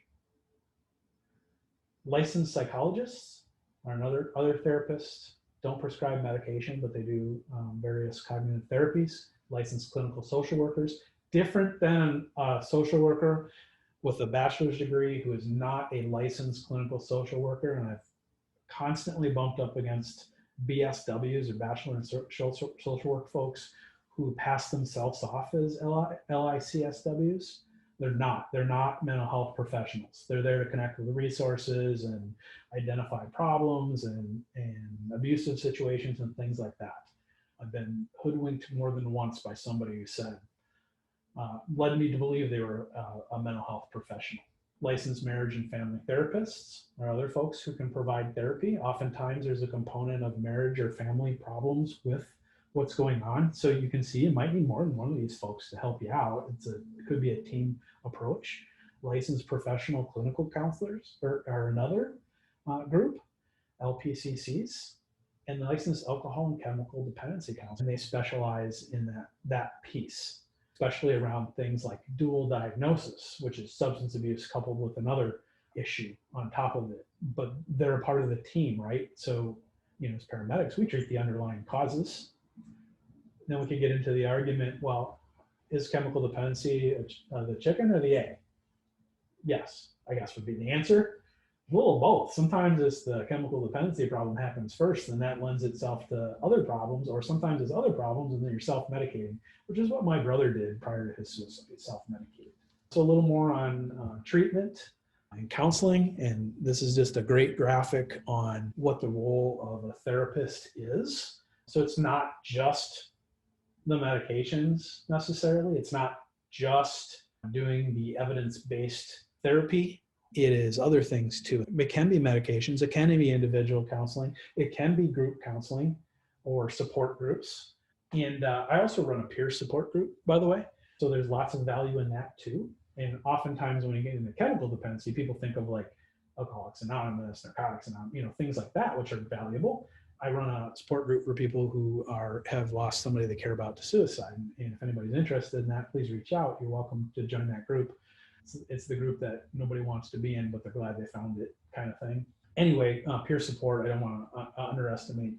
Licensed psychologists are other therapists, don't prescribe medication, but they do various cognitive therapies. Licensed clinical social workers, different than a social worker with a bachelor's degree who is not a licensed clinical social worker. And I've constantly bumped up against BSWs or bachelor in social work folks who pass themselves off as LICSWs. They're not mental health professionals. They're there to connect with the resources and identify problems and abusive situations and things like that. I've been hoodwinked more than once by somebody who said, led me to believe they were a mental health professional. Licensed marriage and family therapists are other folks who can provide therapy. Oftentimes there's a component of marriage or family problems with what's going on. So you can see you might need more than one of these folks to help you out. It could be a team approach. Licensed professional clinical counselors are another group, LPCCs, and licensed alcohol and chemical dependency counselors. And they specialize in that piece, especially around things like dual diagnosis, which is substance abuse coupled with another issue on top of it. But they're a part of the team, right? So, as paramedics, we treat the underlying causes. Then we could get into the argument, well, is chemical dependency the chicken or the egg? Yes, I guess would be the answer. A little of both. Sometimes it's the chemical dependency problem happens first, and that lends itself to other problems, or sometimes it's other problems and then you're self-medicating, which is what my brother did prior to his suicide, self-medicated. So a little more on treatment and counseling, and this is just a great graphic on what the role of a therapist is. So it's not just the medications necessarily. It's not just doing the evidence-based therapy. It is other things too. It can be medications. It can be individual counseling. It can be group counseling or support groups. And I also run a peer support group, by the way. So there's lots of value in that too. And oftentimes when you get into chemical dependency, people think of like Alcoholics Anonymous, Narcotics Anonymous, things like that, which are valuable. I run a support group for people who have lost somebody they care about to suicide. And if anybody's interested in that, please reach out. You're welcome to join that group. It's the group that nobody wants to be in, but they're glad they found it, kind of thing. Anyway, peer support, I don't want to underestimate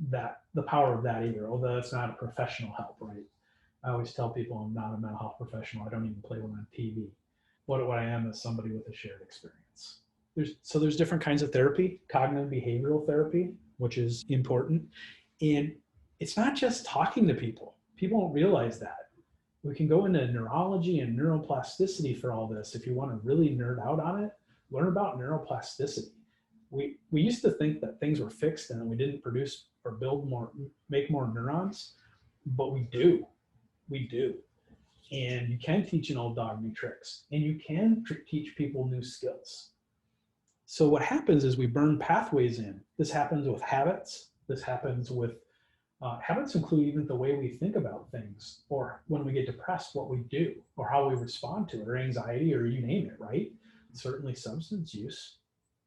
that, the power of that either, although it's not a professional help, right? I always tell people I'm not a mental health professional. I don't even play one on TV. What I am is somebody with a shared experience. There's different kinds of therapy, cognitive behavioral therapy, which is important. And it's not just talking to people. People don't realize that. We can go into neurology and neuroplasticity for all this. If you want to really nerd out on it, learn about neuroplasticity. We used to think that things were fixed and we didn't produce or make more neurons, but we do. We do. And you can teach an old dog new tricks, and you can teach people new skills. So what happens is we burn pathways in. This happens with habits. This happens with habits include even the way we think about things, or when we get depressed, what we do, or how we respond to it, or anxiety, or you name it, right? Certainly substance use.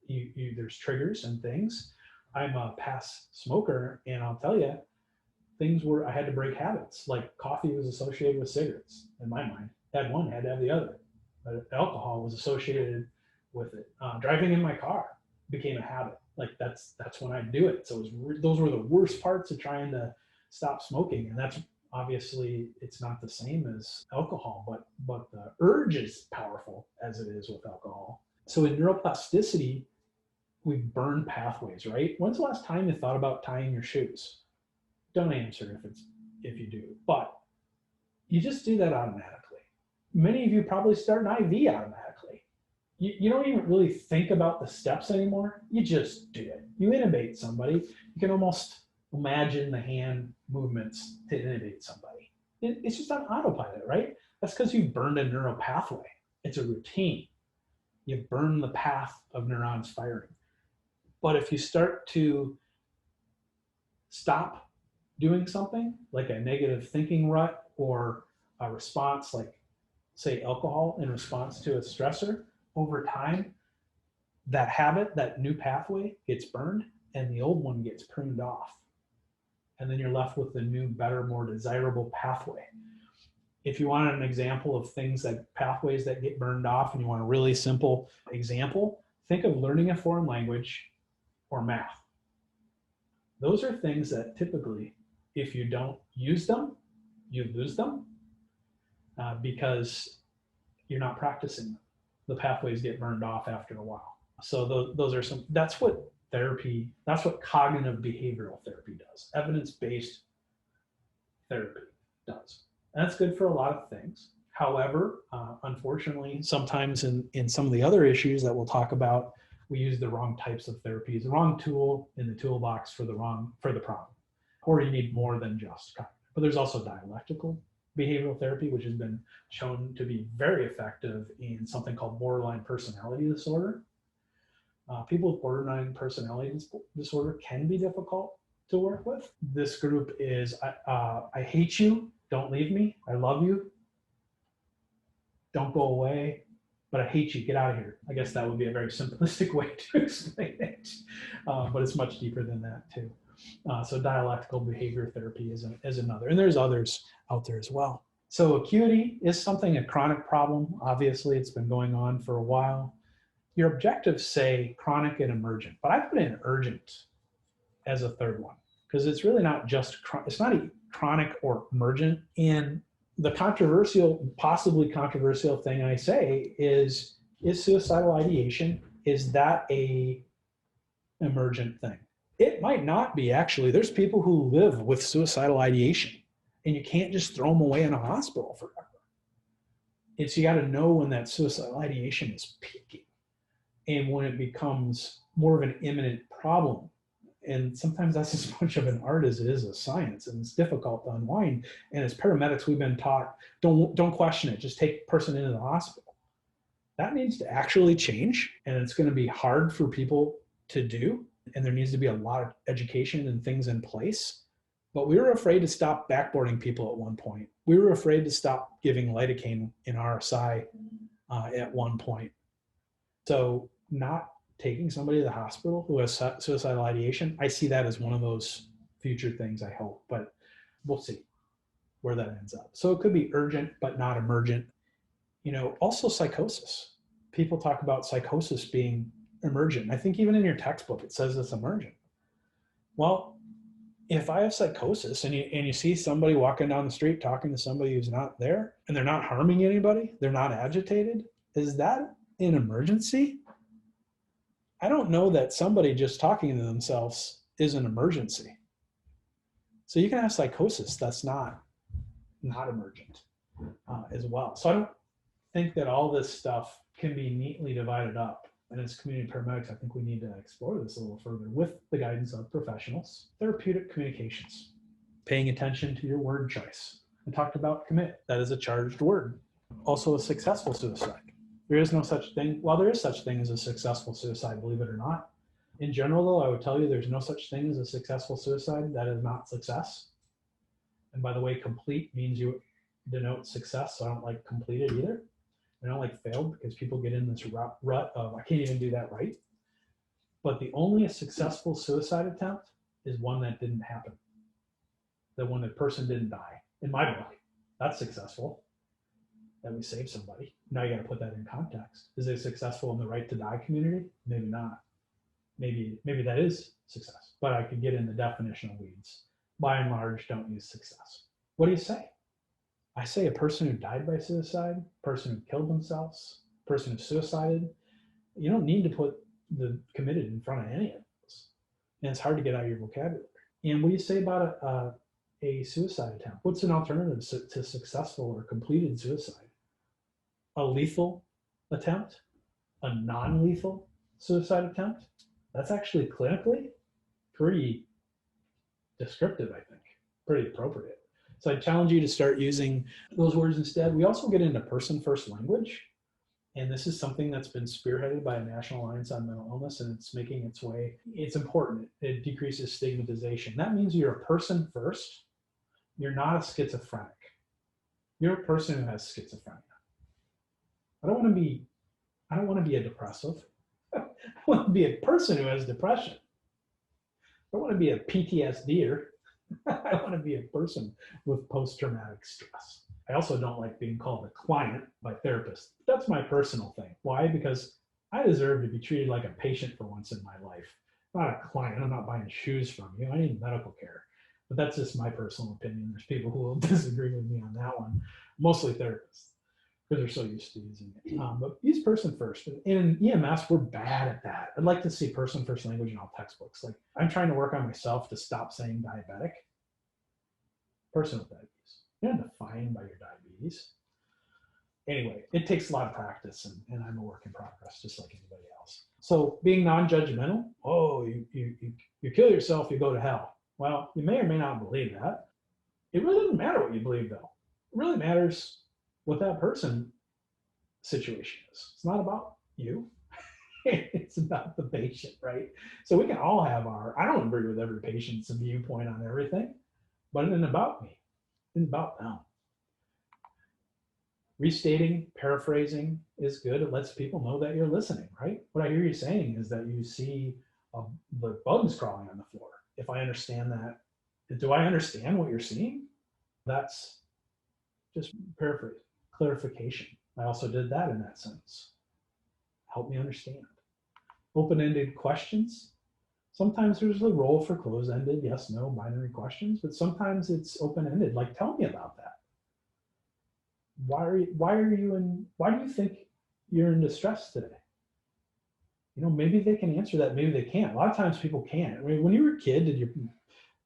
There's triggers and things. I'm a past smoker, and I'll tell you, I had to break habits. Like coffee was associated with cigarettes in my mind. Had one, had to have the other. Alcohol was associated with it. Driving in my car became a habit. Like that's when I do it. So those were the worst parts of trying to stop smoking. And that's obviously, it's not the same as alcohol, but the urge is powerful as it is with alcohol. So in neuroplasticity, we burn pathways, right? When's the last time you thought about tying your shoes? Don't answer if you do, but you just do that automatically. Many of you probably start an IV automatically. You don't even really think about the steps anymore. You just do it. You intubate somebody. You can almost imagine the hand movements to intubate somebody. It's just on autopilot, right? That's because you've burned a neural pathway. It's a routine. You've burned the path of neurons firing. But if you start to stop doing something like a negative thinking rut or a response like, say, alcohol in response to a stressor, over time, that habit, that new pathway gets burned and the old one gets pruned off. And then you're left with the new, better, more desirable pathway. If you want an example of pathways that get burned off and you want a really simple example, think of learning a foreign language or math. Those are things that typically, if you don't use them, you lose them because you're not practicing them. The pathways get burned off after a while. So that's what cognitive behavioral therapy does. Evidence-based therapy does. And that's good for a lot of things. However, unfortunately, sometimes in some of the other issues that we'll talk about, we use the wrong types of therapies, the wrong tool in the toolbox for the problem. Or you need more than just cognitive. But there's also dialectical behavioral therapy, which has been shown to be very effective in something called borderline personality disorder. People with borderline personality disorder can be difficult to work with. This group is, I hate you, don't leave me, I love you, don't go away, but I hate you, get out of here. I guess that would be a very simplistic way to explain it, but it's much deeper than that too. So dialectical behavior therapy is another, and there's others out there as well. So acuity is a chronic problem. Obviously, it's been going on for a while. Your objectives say chronic and emergent, but I put in urgent as a third one because it's really not just, it's not a chronic or emergent. And the possibly controversial thing I say is suicidal ideation, is that a emergent thing? It might not be, actually. There's people who live with suicidal ideation, and you can't just throw them away in a hospital forever. You got to know when that suicidal ideation is peaking and when it becomes more of an imminent problem. And sometimes that's as much of an art as it is a science, and it's difficult to unwind. And as paramedics, we've been taught, don't question it, just take the person into the hospital. That needs to actually change, and it's going to be hard for people to do. And there needs to be a lot of education and things in place. But we were afraid to stop backboarding people at one point. We were afraid to stop giving lidocaine in RSI at one point. So not taking somebody to the hospital who has suicidal ideation, I see that as one of those future things, I hope. But we'll see where that ends up. So it could be urgent, but not emergent. Also psychosis. People talk about psychosis being emergent. I think even in your textbook, it says it's emergent. Well, if I have psychosis and you see somebody walking down the street talking to somebody who's not there and they're not harming anybody, they're not agitated, is that an emergency? I don't know that somebody just talking to themselves is an emergency. So you can have psychosis that's not emergent as well. So I don't think that all this stuff can be neatly divided up. And as community paramedics, I think we need to explore this a little further with the guidance of professionals. Therapeutic communications, paying attention to your word choice. I talked about commit. That is a charged word. Also a successful suicide. There is no such thing. Well, there is such thing as a successful suicide, believe it or not. In general, though, I would tell you there's no such thing as a successful suicide. That is not success. And by the way, complete means you denote success. So I don't like completed either. I don't like failed because people get in this rut of, I can't even do that right. But the only successful suicide attempt is one that didn't happen. That when the person didn't die. In my book, that's successful. That we saved somebody. Now you got to put that in context. Is it successful in the right to die community? Maybe not. Maybe that is success. But I could get in the definitional weeds. By and large, don't use success. What do you say? I say a person who died by suicide, person who killed themselves, person who suicided. You don't need to put the committed in front of any of those. And it's hard to get out of your vocabulary. And what do you say about a suicide attempt? What's an alternative to successful or completed suicide? A lethal attempt? A non-lethal suicide attempt? That's actually clinically pretty descriptive, I think. Pretty appropriate. So I challenge you to start using those words instead. We also get into person-first language. And this is something that's been spearheaded by a National Alliance on Mental Illness, and it's making its way. It's important. It decreases stigmatization. That means you're a person first. You're not a schizophrenic. You're a person who has schizophrenia. I don't want to be a depressive. I want to be a person who has depression. I don't want to be a PTSDer. I want to be a person with post-traumatic stress. I also don't like being called a client by therapists. That's my personal thing. Why? Because I deserve to be treated like a patient for once in my life. Not a client. I'm not buying shoes from you. I need medical care. But that's just my personal opinion. There's people who will disagree with me on that one. Mostly therapists, because they're so used to using it. But use person first. And in EMS, we're bad at that. I'd like to see person first language in all textbooks. Like, I'm trying to work on myself to stop saying diabetic. Person with diabetes. You're not defined by your diabetes. Anyway, it takes a lot of practice, and I'm a work in progress, just like anybody else. So being non-judgmental, you kill yourself, you go to hell. Well, you may or may not believe that. It really doesn't matter what you believe, though. It really matters what that person situation is. It's not about you. It's about the patient, right? So we can all have I don't agree with every patient's viewpoint on everything, but it isn't about me. It's about them. Restating, paraphrasing is good. It lets people know that you're listening, right? What I hear you saying is that you see the bugs crawling on the floor. If I understand that, do I understand what you're seeing? That's just paraphrase, clarification. I also did that in that sentence. Help me understand. Open-ended questions. Sometimes there's a role for closed-ended, yes, no, binary questions, but sometimes it's open-ended. Like, tell me about that. Why do you think you're in distress today? Maybe they can answer that, maybe they can't. A lot of times people can't. I mean, when you were a kid, did your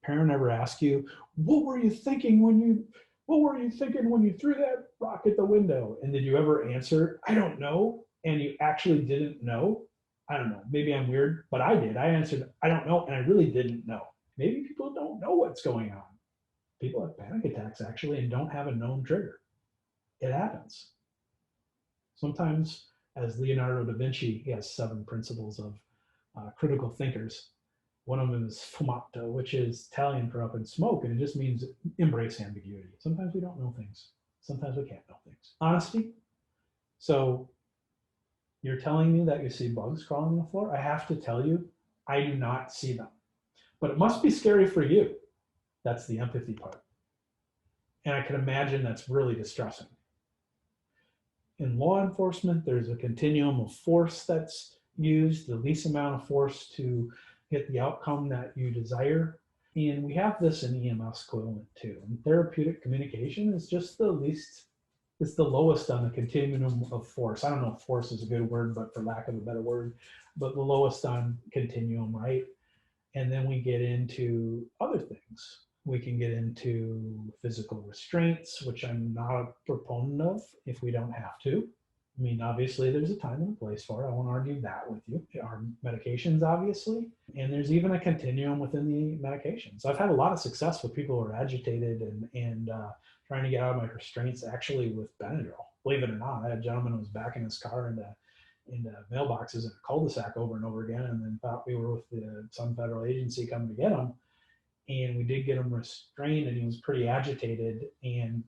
parent ever ask you, what were you thinking when you threw that rock at the window? And did you ever answer, I don't know, and you actually didn't know? I don't know, maybe I'm weird, but I did. I answered, I don't know, and I really didn't know. Maybe people don't know what's going on. People have panic attacks, actually, and don't have a known trigger. It happens. Sometimes, as Leonardo da Vinci, he has 7 principles of critical thinkers. One of them is fumato, which is Italian for up in smoke, and it just means embrace ambiguity. Sometimes we don't know things. Sometimes we can't know things. Honesty. So you're telling me that you see bugs crawling on the floor. I have to tell you, I do not see them. But it must be scary for you. That's the empathy part. And I can imagine that's really distressing. In law enforcement, there's a continuum of force that's used, the least amount of force to get the outcome that you desire. And we have this in EMS equivalent too. And therapeutic communication is just the least, it's the lowest on the continuum of force. I don't know if force is a good word, but for lack of a better word, but the lowest on continuum, right? And then we get into other things. We can get into physical restraints, which I'm not a proponent of if we don't have to. I mean, obviously, there's a time and a place for it. I won't argue that with you. Our medications, obviously, and there's even a continuum within the medications. I've had a lot of success with people who are agitated and trying to get out of my restraints, actually with Benadryl. Believe it or not, I had a gentleman who was backing his car into mailboxes in a cul-de-sac over and over again, and then thought we were with some federal agency coming to get him. And we did get him restrained, and he was pretty agitated, and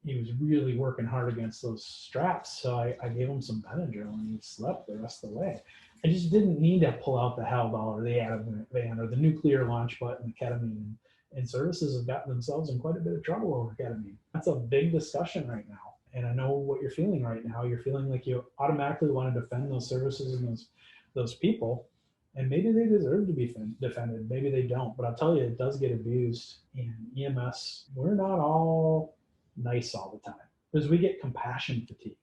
he was really working hard against those straps. So I gave him some Benadryl, and he slept the rest of the way. I just didn't need to pull out the Haldol or the Ativan or the nuclear launch button, ketamine. And services have gotten themselves in quite a bit of trouble over ketamine. That's a big discussion right now. And I know what you're feeling right now. You're feeling like you automatically want to defend those services and those people. And maybe they deserve to be defended. Maybe they don't. But I'll tell you, it does get abused. In EMS, we're not all nice all the time because we get compassion fatigue.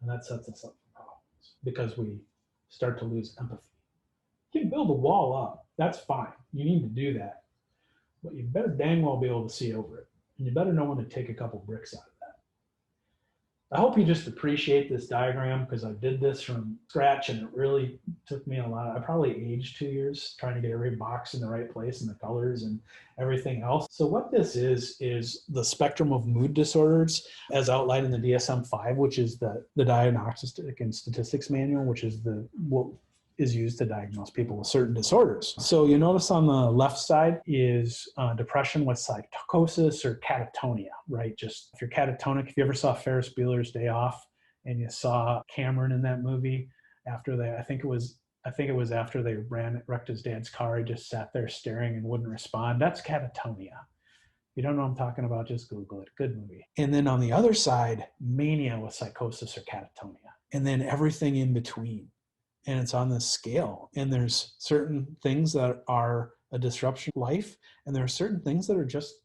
And that sets us up for problems because we start to lose empathy. You can build a wall up. That's fine. You need to do that. But you better dang well be able to see over it. And you better know when to take a couple bricks out of that. I hope you just appreciate this diagram because I did this from scratch and it really took me a lot. I probably aged 2 years trying to get every box in the right place and the colors and everything else. So what this is the spectrum of mood disorders as outlined in the DSM-5, which is the Diagnostic and Statistics Manual, which is what is used to diagnose people with certain disorders. So you notice on the left side is depression with psychosis or catatonia, right? Just if you're catatonic, if you ever saw Ferris Bueller's Day Off and you saw Cameron in that movie after I think it was after they wrecked his dad's car, he just sat there staring and wouldn't respond. That's catatonia. If you don't know what I'm talking about, just Google it. Good movie. And then on the other side, mania with psychosis or catatonia. And then everything in between. And it's on this scale. And there's certain things that are a disruption of life, and there are certain things that are just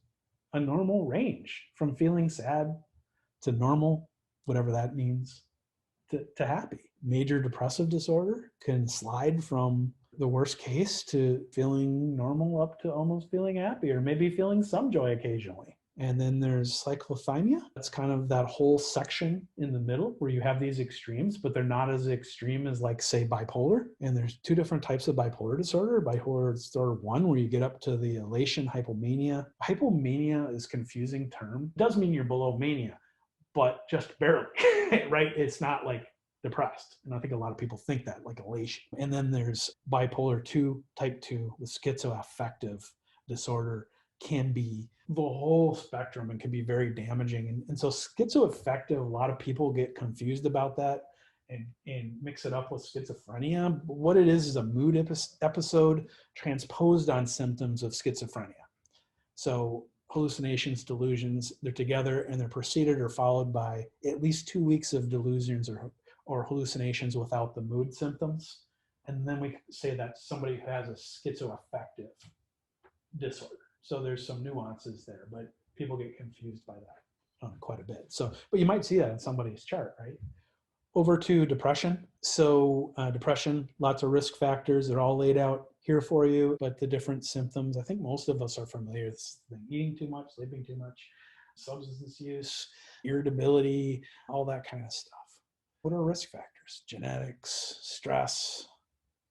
a normal range from feeling sad to normal, whatever that means, to happy. Major depressive disorder can slide from the worst case to feeling normal up to almost feeling happy, or maybe feeling some joy occasionally. And then there's cyclothymia. That's kind of that whole section in the middle where you have these extremes, but they're not as extreme as, like, say, bipolar. And there's two different types of bipolar disorder. Bipolar disorder 1, where you get up to the elation hypomania. Hypomania is a confusing term. It does mean you're below mania, but just barely, right? It's not like depressed. And I think a lot of people think that, like elation. And then there's bipolar 2, type 2, with schizoaffective disorder, can be the whole spectrum and can be very damaging. And so schizoaffective, a lot of people get confused about that and mix it up with schizophrenia. But what it is a mood episode transposed on symptoms of schizophrenia. So hallucinations, delusions, they're together and they're preceded or followed by at least 2 weeks of delusions or hallucinations without the mood symptoms. And then we say that somebody has a schizoaffective disorder. So there's some nuances there, but people get confused by that quite a bit. So, but you might see that in somebody's chart, right? Over to depression. So depression, lots of risk factors. They're all laid out here for you, but the different symptoms, I think most of us are familiar with eating too much, sleeping too much, substance use, irritability, all that kind of stuff. What are risk factors? Genetics, stress,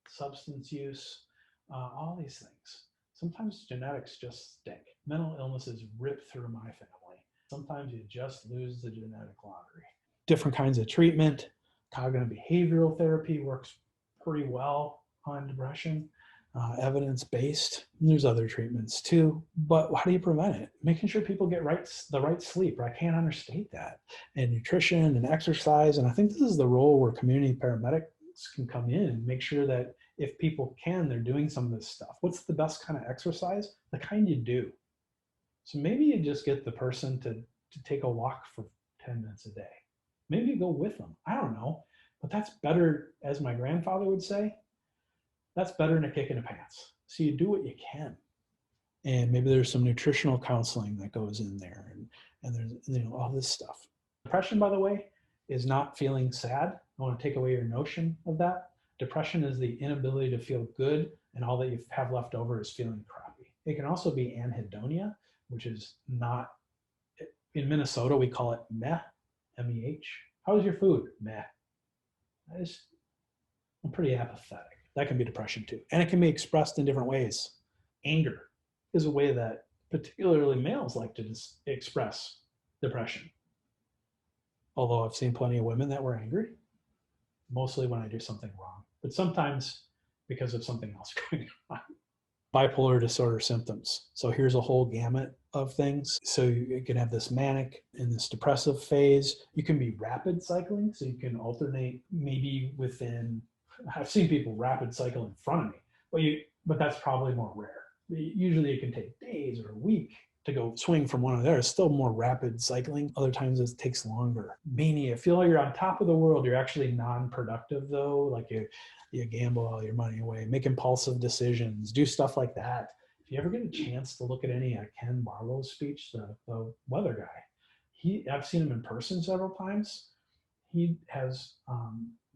substance use, all these things. Sometimes genetics just stink. Mental illnesses rip through my family. Sometimes you just lose the genetic lottery. Different kinds of treatment. Cognitive behavioral therapy works pretty well on depression. evidence-based. There's other treatments too, but how do you prevent it? Making sure people get the right sleep. I can't understate that. And nutrition and exercise. And I think this is the role where community paramedics can come in and make sure that if people can, they're doing some of this stuff. What's the best kind of exercise? The kind you do. So maybe you just get the person to take a walk for 10 minutes a day. Maybe you go with them. I don't know. But that's better, as my grandfather would say, that's better than a kick in the pants. So you do what you can. And maybe there's some nutritional counseling that goes in there, and there's all this stuff. Depression, by the way, is not feeling sad. I want to take away your notion of that. Depression is the inability to feel good, and all that you have left over is feeling crappy. It can also be anhedonia, which is not, in Minnesota, we call it meh, M-E-H. How's your food? Meh. I'm pretty apathetic. That can be depression too. And it can be expressed in different ways. Anger is a way that particularly males like to express depression. Although I've seen plenty of women that were angry, mostly when I do something wrong, but sometimes because of something else going on. Bipolar disorder symptoms. So here's a whole gamut of things. So you can have this manic and this depressive phase. You can be rapid cycling. So you can alternate maybe within, I've seen people rapid cycle in front of me, but that's probably more rare. Usually it can take days or a week to go swing from one to the other. It's still more rapid cycling. Other times it takes longer. Mania, feel like you're on top of the world. You're actually non-productive though. Like you gamble all your money away, make impulsive decisions, do stuff like that. If you ever get a chance to look at any Ken Barlow's speech, the weather guy, I've seen him in person several times. He has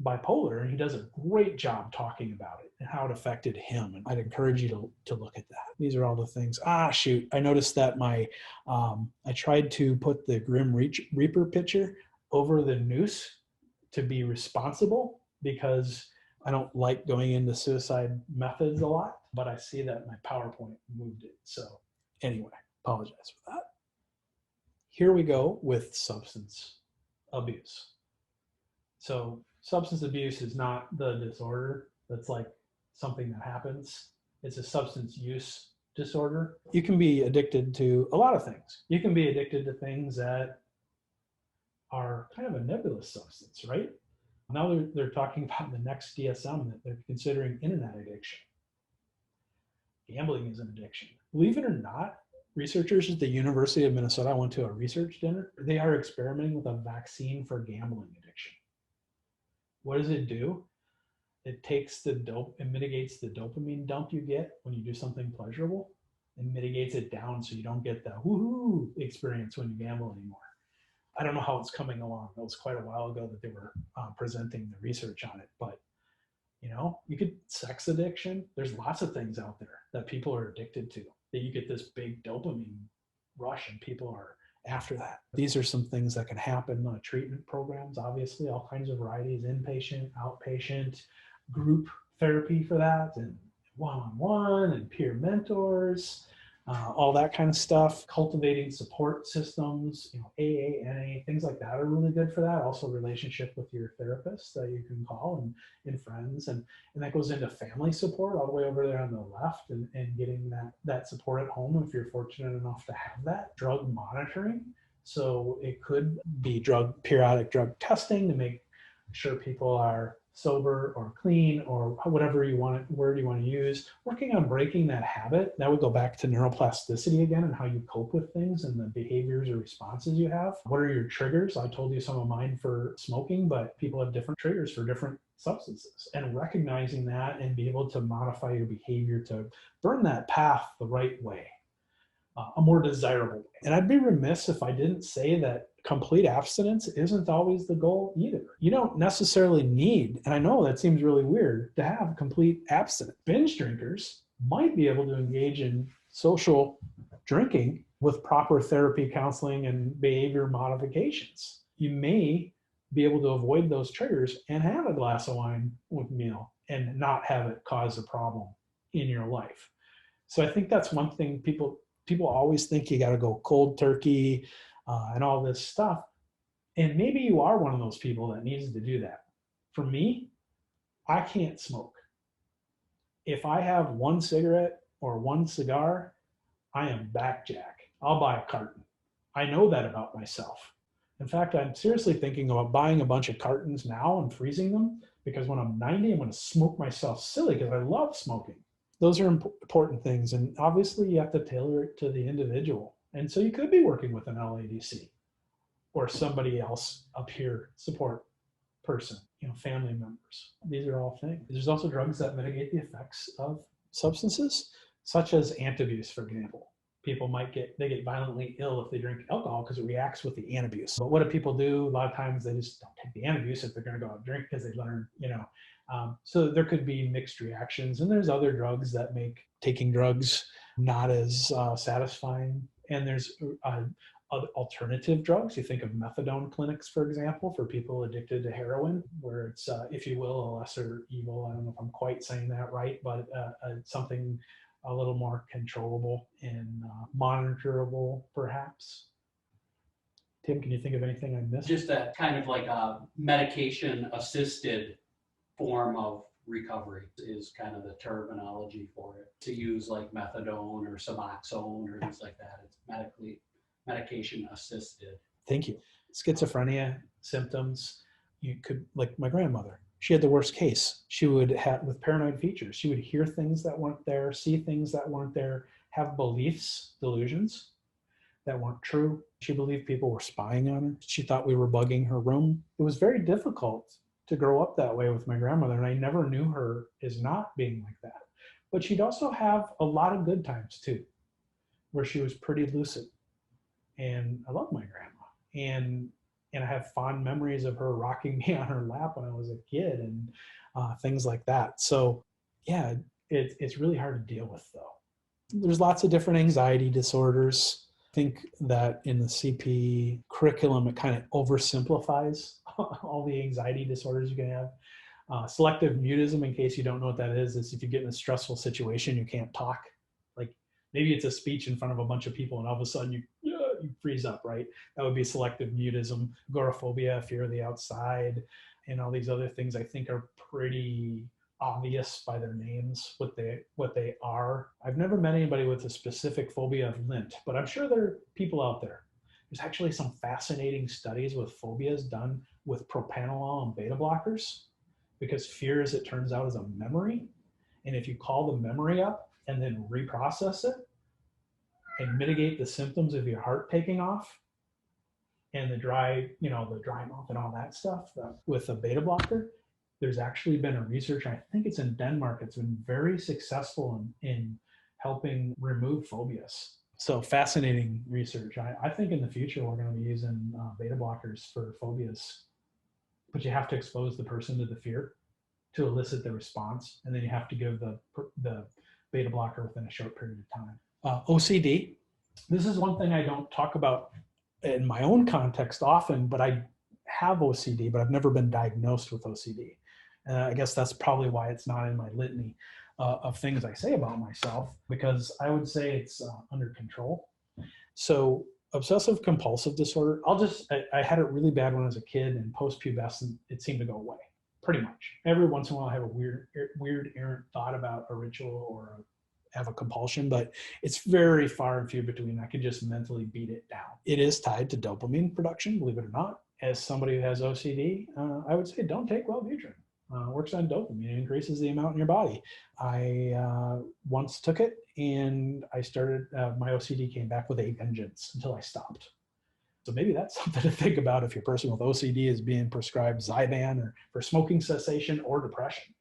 bipolar, and he does a great job talking about it and how it affected him. And I'd encourage you to look at that. These are all the things. Shoot, I noticed that I tried to put the Grim Reaper picture over the noose to be responsible, because I don't like going into suicide methods a lot, but I see that my PowerPoint moved it. So anyway, apologize for that. Here we go with substance abuse. So substance abuse is not the disorder that's like something that happens. It's a substance use disorder. You can be addicted to a lot of things. You can be addicted to things that are kind of a nebulous substance, right? Now they're talking about the next DSM that they're considering internet addiction. Gambling is an addiction. Believe it or not, researchers at the University of Minnesota, I went to a research dinner, they are experimenting with a vaccine for gambling addiction. What does it do? It takes it mitigates the dopamine dump you get when you do something pleasurable, and mitigates it down so you don't get the woohoo experience when you gamble anymore. I don't know how it's coming along. It was quite a while ago that they were presenting the research on it, but sex addiction, there's lots of things out there that people are addicted to, that you get this big dopamine rush and people are after that. These are some things that can happen. Treatment programs, obviously, all kinds of varieties, inpatient, outpatient, group therapy for that, and one-on-one and peer mentors, all that kind of stuff. Cultivating support systems, AA, NA, things like that are really good for that. Also relationship with your therapist that you can call and friends. And that goes into family support all the way over there on the left, and getting that support at home if you're fortunate enough to have that. Drug monitoring. So it could be periodic drug testing to make sure people are sober or clean, or whatever word you want to use. Working on breaking that habit. That would go back to neuroplasticity again, and how you cope with things and the behaviors or responses you have. What are your triggers? I told you some of mine for smoking, but people have different triggers for different substances, and recognizing that and be able to modify your behavior to burn that path the right way, a more desirable way. And I'd be remiss if I didn't say that complete abstinence isn't always the goal either. You don't necessarily need, and I know that seems really weird, to have complete abstinence. Binge drinkers might be able to engage in social drinking with proper therapy, counseling, and behavior modifications. You may be able to avoid those triggers and have a glass of wine with meal and not have it cause a problem in your life. So I think that's one thing. People always think you got to go cold turkey and all this stuff. And maybe you are one of those people that needs to do that. For me, I can't smoke. If I have one cigarette or one cigar, I am back, Jack. I'll buy a carton. I know that about myself. In fact, I'm seriously thinking about buying a bunch of cartons now and freezing them because when I'm 90, I'm going to smoke myself silly because I love smoking. Those are important things. And obviously, you have to tailor it to the individual. And so you could be working with an LADC or somebody else up here, support person, family members. These are all things. There's also drugs that mitigate the effects of substances, such as antabuse, for example. People get violently ill if they drink alcohol because it reacts with the antabuse. But what do people do? A lot of times they just don't take the antabuse if they're going to go out and drink because they learn, so there could be mixed reactions. And there's other drugs that make taking drugs not as satisfying. And there's alternative drugs. You think of methadone clinics, for example, for people addicted to heroin, where it's, if you will, a lesser evil. I don't know if I'm quite saying that right, but something a little more controllable and monitorable, perhaps. Tim, can you think of anything I missed? Just a kind of like a medication-assisted form of recovery is kind of the terminology for it. To use like methadone or Suboxone or things like that, it's medication assisted. Thank you. Schizophrenia symptoms, you could, like my grandmother, she had the worst case. She would have, with paranoid features, she would hear things that weren't there, see things that weren't there, have beliefs, delusions that weren't true. She believed people were spying on her. She thought we were bugging her room. It was very difficult to grow up that way with my grandmother, and I never knew her as not being like that. But she'd also have a lot of good times too, where she was pretty lucid. And I love my grandma. And I have fond memories of her rocking me on her lap when I was a kid and things like that. So yeah, it's really hard to deal with though. There's lots of different anxiety disorders. I think that in the CP curriculum, it kind of oversimplifies all the anxiety disorders you can have. Selective mutism, in case you don't know what that is if you get in a stressful situation, you can't talk. Like maybe it's a speech in front of a bunch of people and all of a sudden you freeze up, right? That would be selective mutism. Agoraphobia, fear of the outside, and all these other things I think are pretty obvious by their names, what they are. I've never met anybody with a specific phobia of lint, but I'm sure there are people out there. There's actually some fascinating studies with phobias done with propranolol and beta blockers, because fear, as it turns out, is a memory. And if you call the memory up and then reprocess it and mitigate the symptoms of your heart taking off and the dry mouth and all that stuff with a beta blocker, there's actually been a research, I think it's in Denmark, it's been very successful in helping remove phobias. So fascinating research. I think in the future we're going to be using beta blockers for phobias, but you have to expose the person to the fear to elicit the response, and then you have to give the beta blocker within a short period of time. OCD. This is one thing I don't talk about in my own context often, but I have OCD, but I've never been diagnosed with OCD. I guess that's probably why it's not in my litany of things I say about myself, because I would say it's under control. So obsessive compulsive disorder, I had it really bad when I was a kid, and post-pubescent, it seemed to go away pretty much. Every once in a while I have a weird errant thought about a ritual or have a compulsion, but it's very far and few between. I can just mentally beat it down. It is tied to dopamine production, believe it or not. As somebody who has OCD, I would say don't take Wellbutrin. Works on dopamine, it increases the amount in your body. I once took it and I started, my OCD came back with a vengeance until I stopped. So maybe that's something to think about if your person with OCD is being prescribed Zyban or for smoking cessation or depression.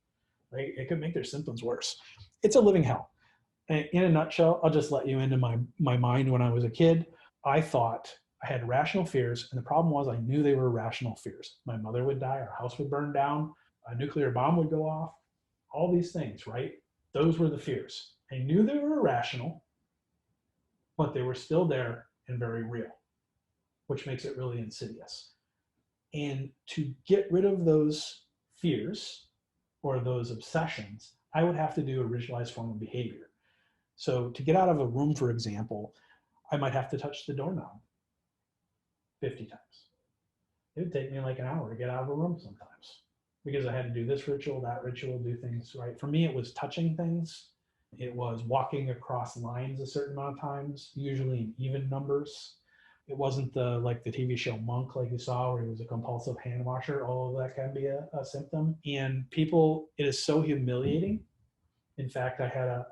Right? It could make their symptoms worse. It's a living hell. In a nutshell, I'll just let you into my mind. When I was a kid, I thought I had rational fears, and the problem was I knew they were irrational fears. My mother would die, our house would burn down, a nuclear bomb would go off, all these things, right? Those were the fears. I knew they were irrational, but they were still there and very real, which makes it really insidious. And to get rid of those fears or those obsessions, I would have to do a ritualized form of behavior. So to get out of a room, for example, I might have to touch the doorknob 50 times. It would take me like an hour to get out of a room sometimes. because I had to do this ritual, that ritual, do things right. For me, it was touching things. It was walking across lines a certain amount of times, usually in even numbers. It wasn't like the TV show Monk, like you saw, where he was a compulsive hand washer. All of that can be a symptom. And people, it is so humiliating. In fact, I had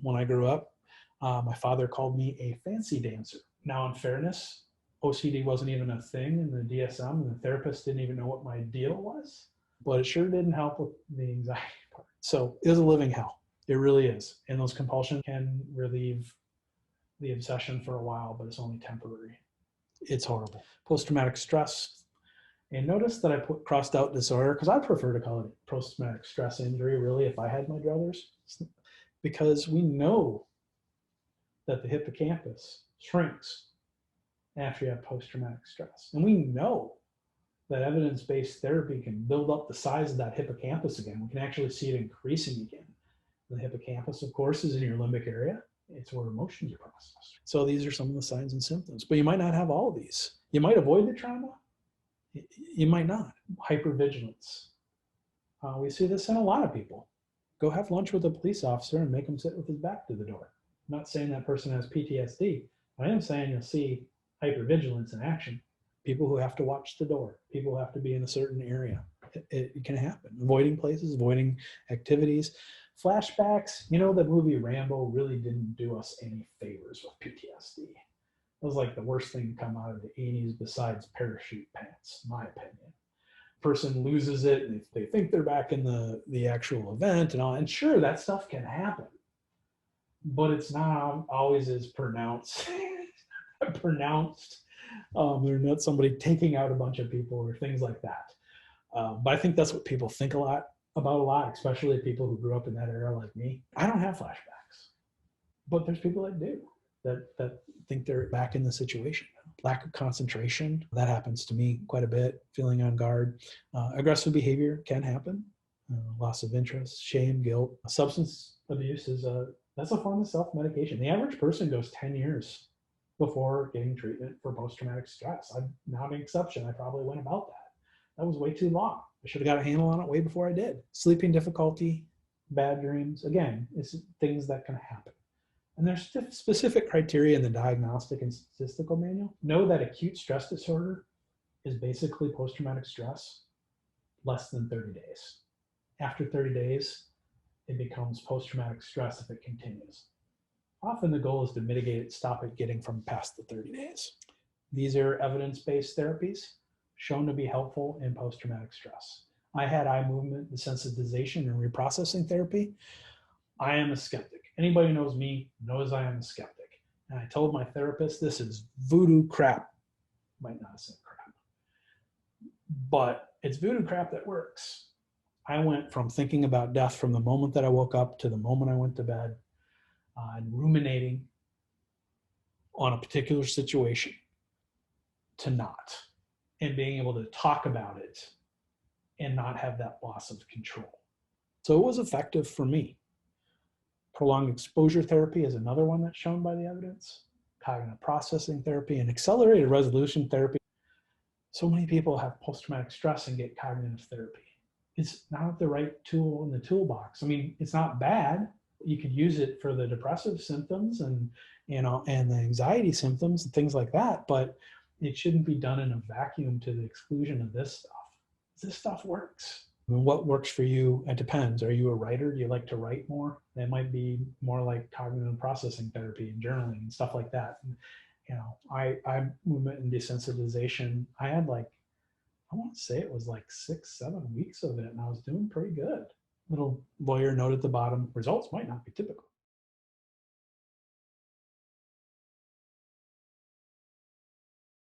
when I grew up, my father called me a fancy dancer. Now, in fairness, OCD wasn't even a thing in the DSM, and the therapist didn't even know what my deal was. But it sure didn't help with the anxiety part. So it was a living hell. It really is. And those compulsions can relieve the obsession for a while, but it's only temporary. It's horrible. Post-traumatic stress. And notice that I crossed out disorder, because I prefer to call it post-traumatic stress injury, really, if I had my druthers, because we know that the hippocampus shrinks after you have post-traumatic stress. And we know that evidence-based therapy can build up the size of that hippocampus again. We can actually see it increasing again. The hippocampus, of course, is in your limbic area. It's where emotions are processed. So these are some of the signs and symptoms, but you might not have all of these. You might avoid the trauma. You might not. Hypervigilance. We see this in a lot of people. Go have lunch with a police officer and make him sit with his back to the door. I'm not saying that person has PTSD. I am saying you'll see hypervigilance in action. People who have to watch the door. People who have to be in a certain area. It can happen. Avoiding places, avoiding activities. Flashbacks. You know, the movie Rambo really didn't do us any favors with PTSD. It was like the worst thing to come out of the 80s besides parachute pants, in my opinion. Person loses it and they think they're back in the actual event and all. And sure, that stuff can happen, but it's not always as pronounced. They're not somebody taking out a bunch of people or things like that. But I think that's what people think about a lot, especially people who grew up in that era like me. I don't have flashbacks, but there's people that do, that think they're back in the situation. Lack of concentration, that happens to me quite a bit. Feeling on guard. Aggressive behavior can happen. Loss of interest, shame, guilt. Substance abuse that's a form of self-medication. The average person goes 10 years before getting treatment for post-traumatic stress. I'm not an exception. I probably went about that. That was way too long. I should have got a handle on it way before I did. Sleeping difficulty, bad dreams. Again, it's things that can happen. And there's specific criteria in the Diagnostic and Statistical Manual. Know that acute stress disorder is basically post-traumatic stress less than 30 days. After 30 days, it becomes post-traumatic stress if it continues. Often the goal is to mitigate it, stop it getting from past the 30 days. These are evidence-based therapies shown to be helpful in post-traumatic stress. I had eye movement desensitization and reprocessing therapy. I am a skeptic. Anybody who knows me knows I am a skeptic. And I told my therapist, this is voodoo crap. Might not have said crap, but it's voodoo crap that works. I went from thinking about death from the moment that I woke up to the moment I went to bed, and ruminating on a particular situation to not, and being able to talk about it and not have that loss of control. So it was effective for me. Prolonged exposure therapy is another one that's shown by the evidence. Cognitive processing therapy and accelerated resolution therapy. So many people have post-traumatic stress and get cognitive therapy. It's not the right tool in the toolbox. I mean, it's not bad. You could use it for the depressive symptoms and the anxiety symptoms and things like that, but it shouldn't be done in a vacuum to the exclusion of this stuff. This stuff works. I mean, what works for you, it depends. Are you a writer? Do you like to write more? That might be more like cognitive processing therapy and journaling and stuff like that. And, I movement and desensitization. I had I want to say it was 6-7 weeks of it, and I was doing pretty good. Little lawyer note at the bottom, results might not be typical.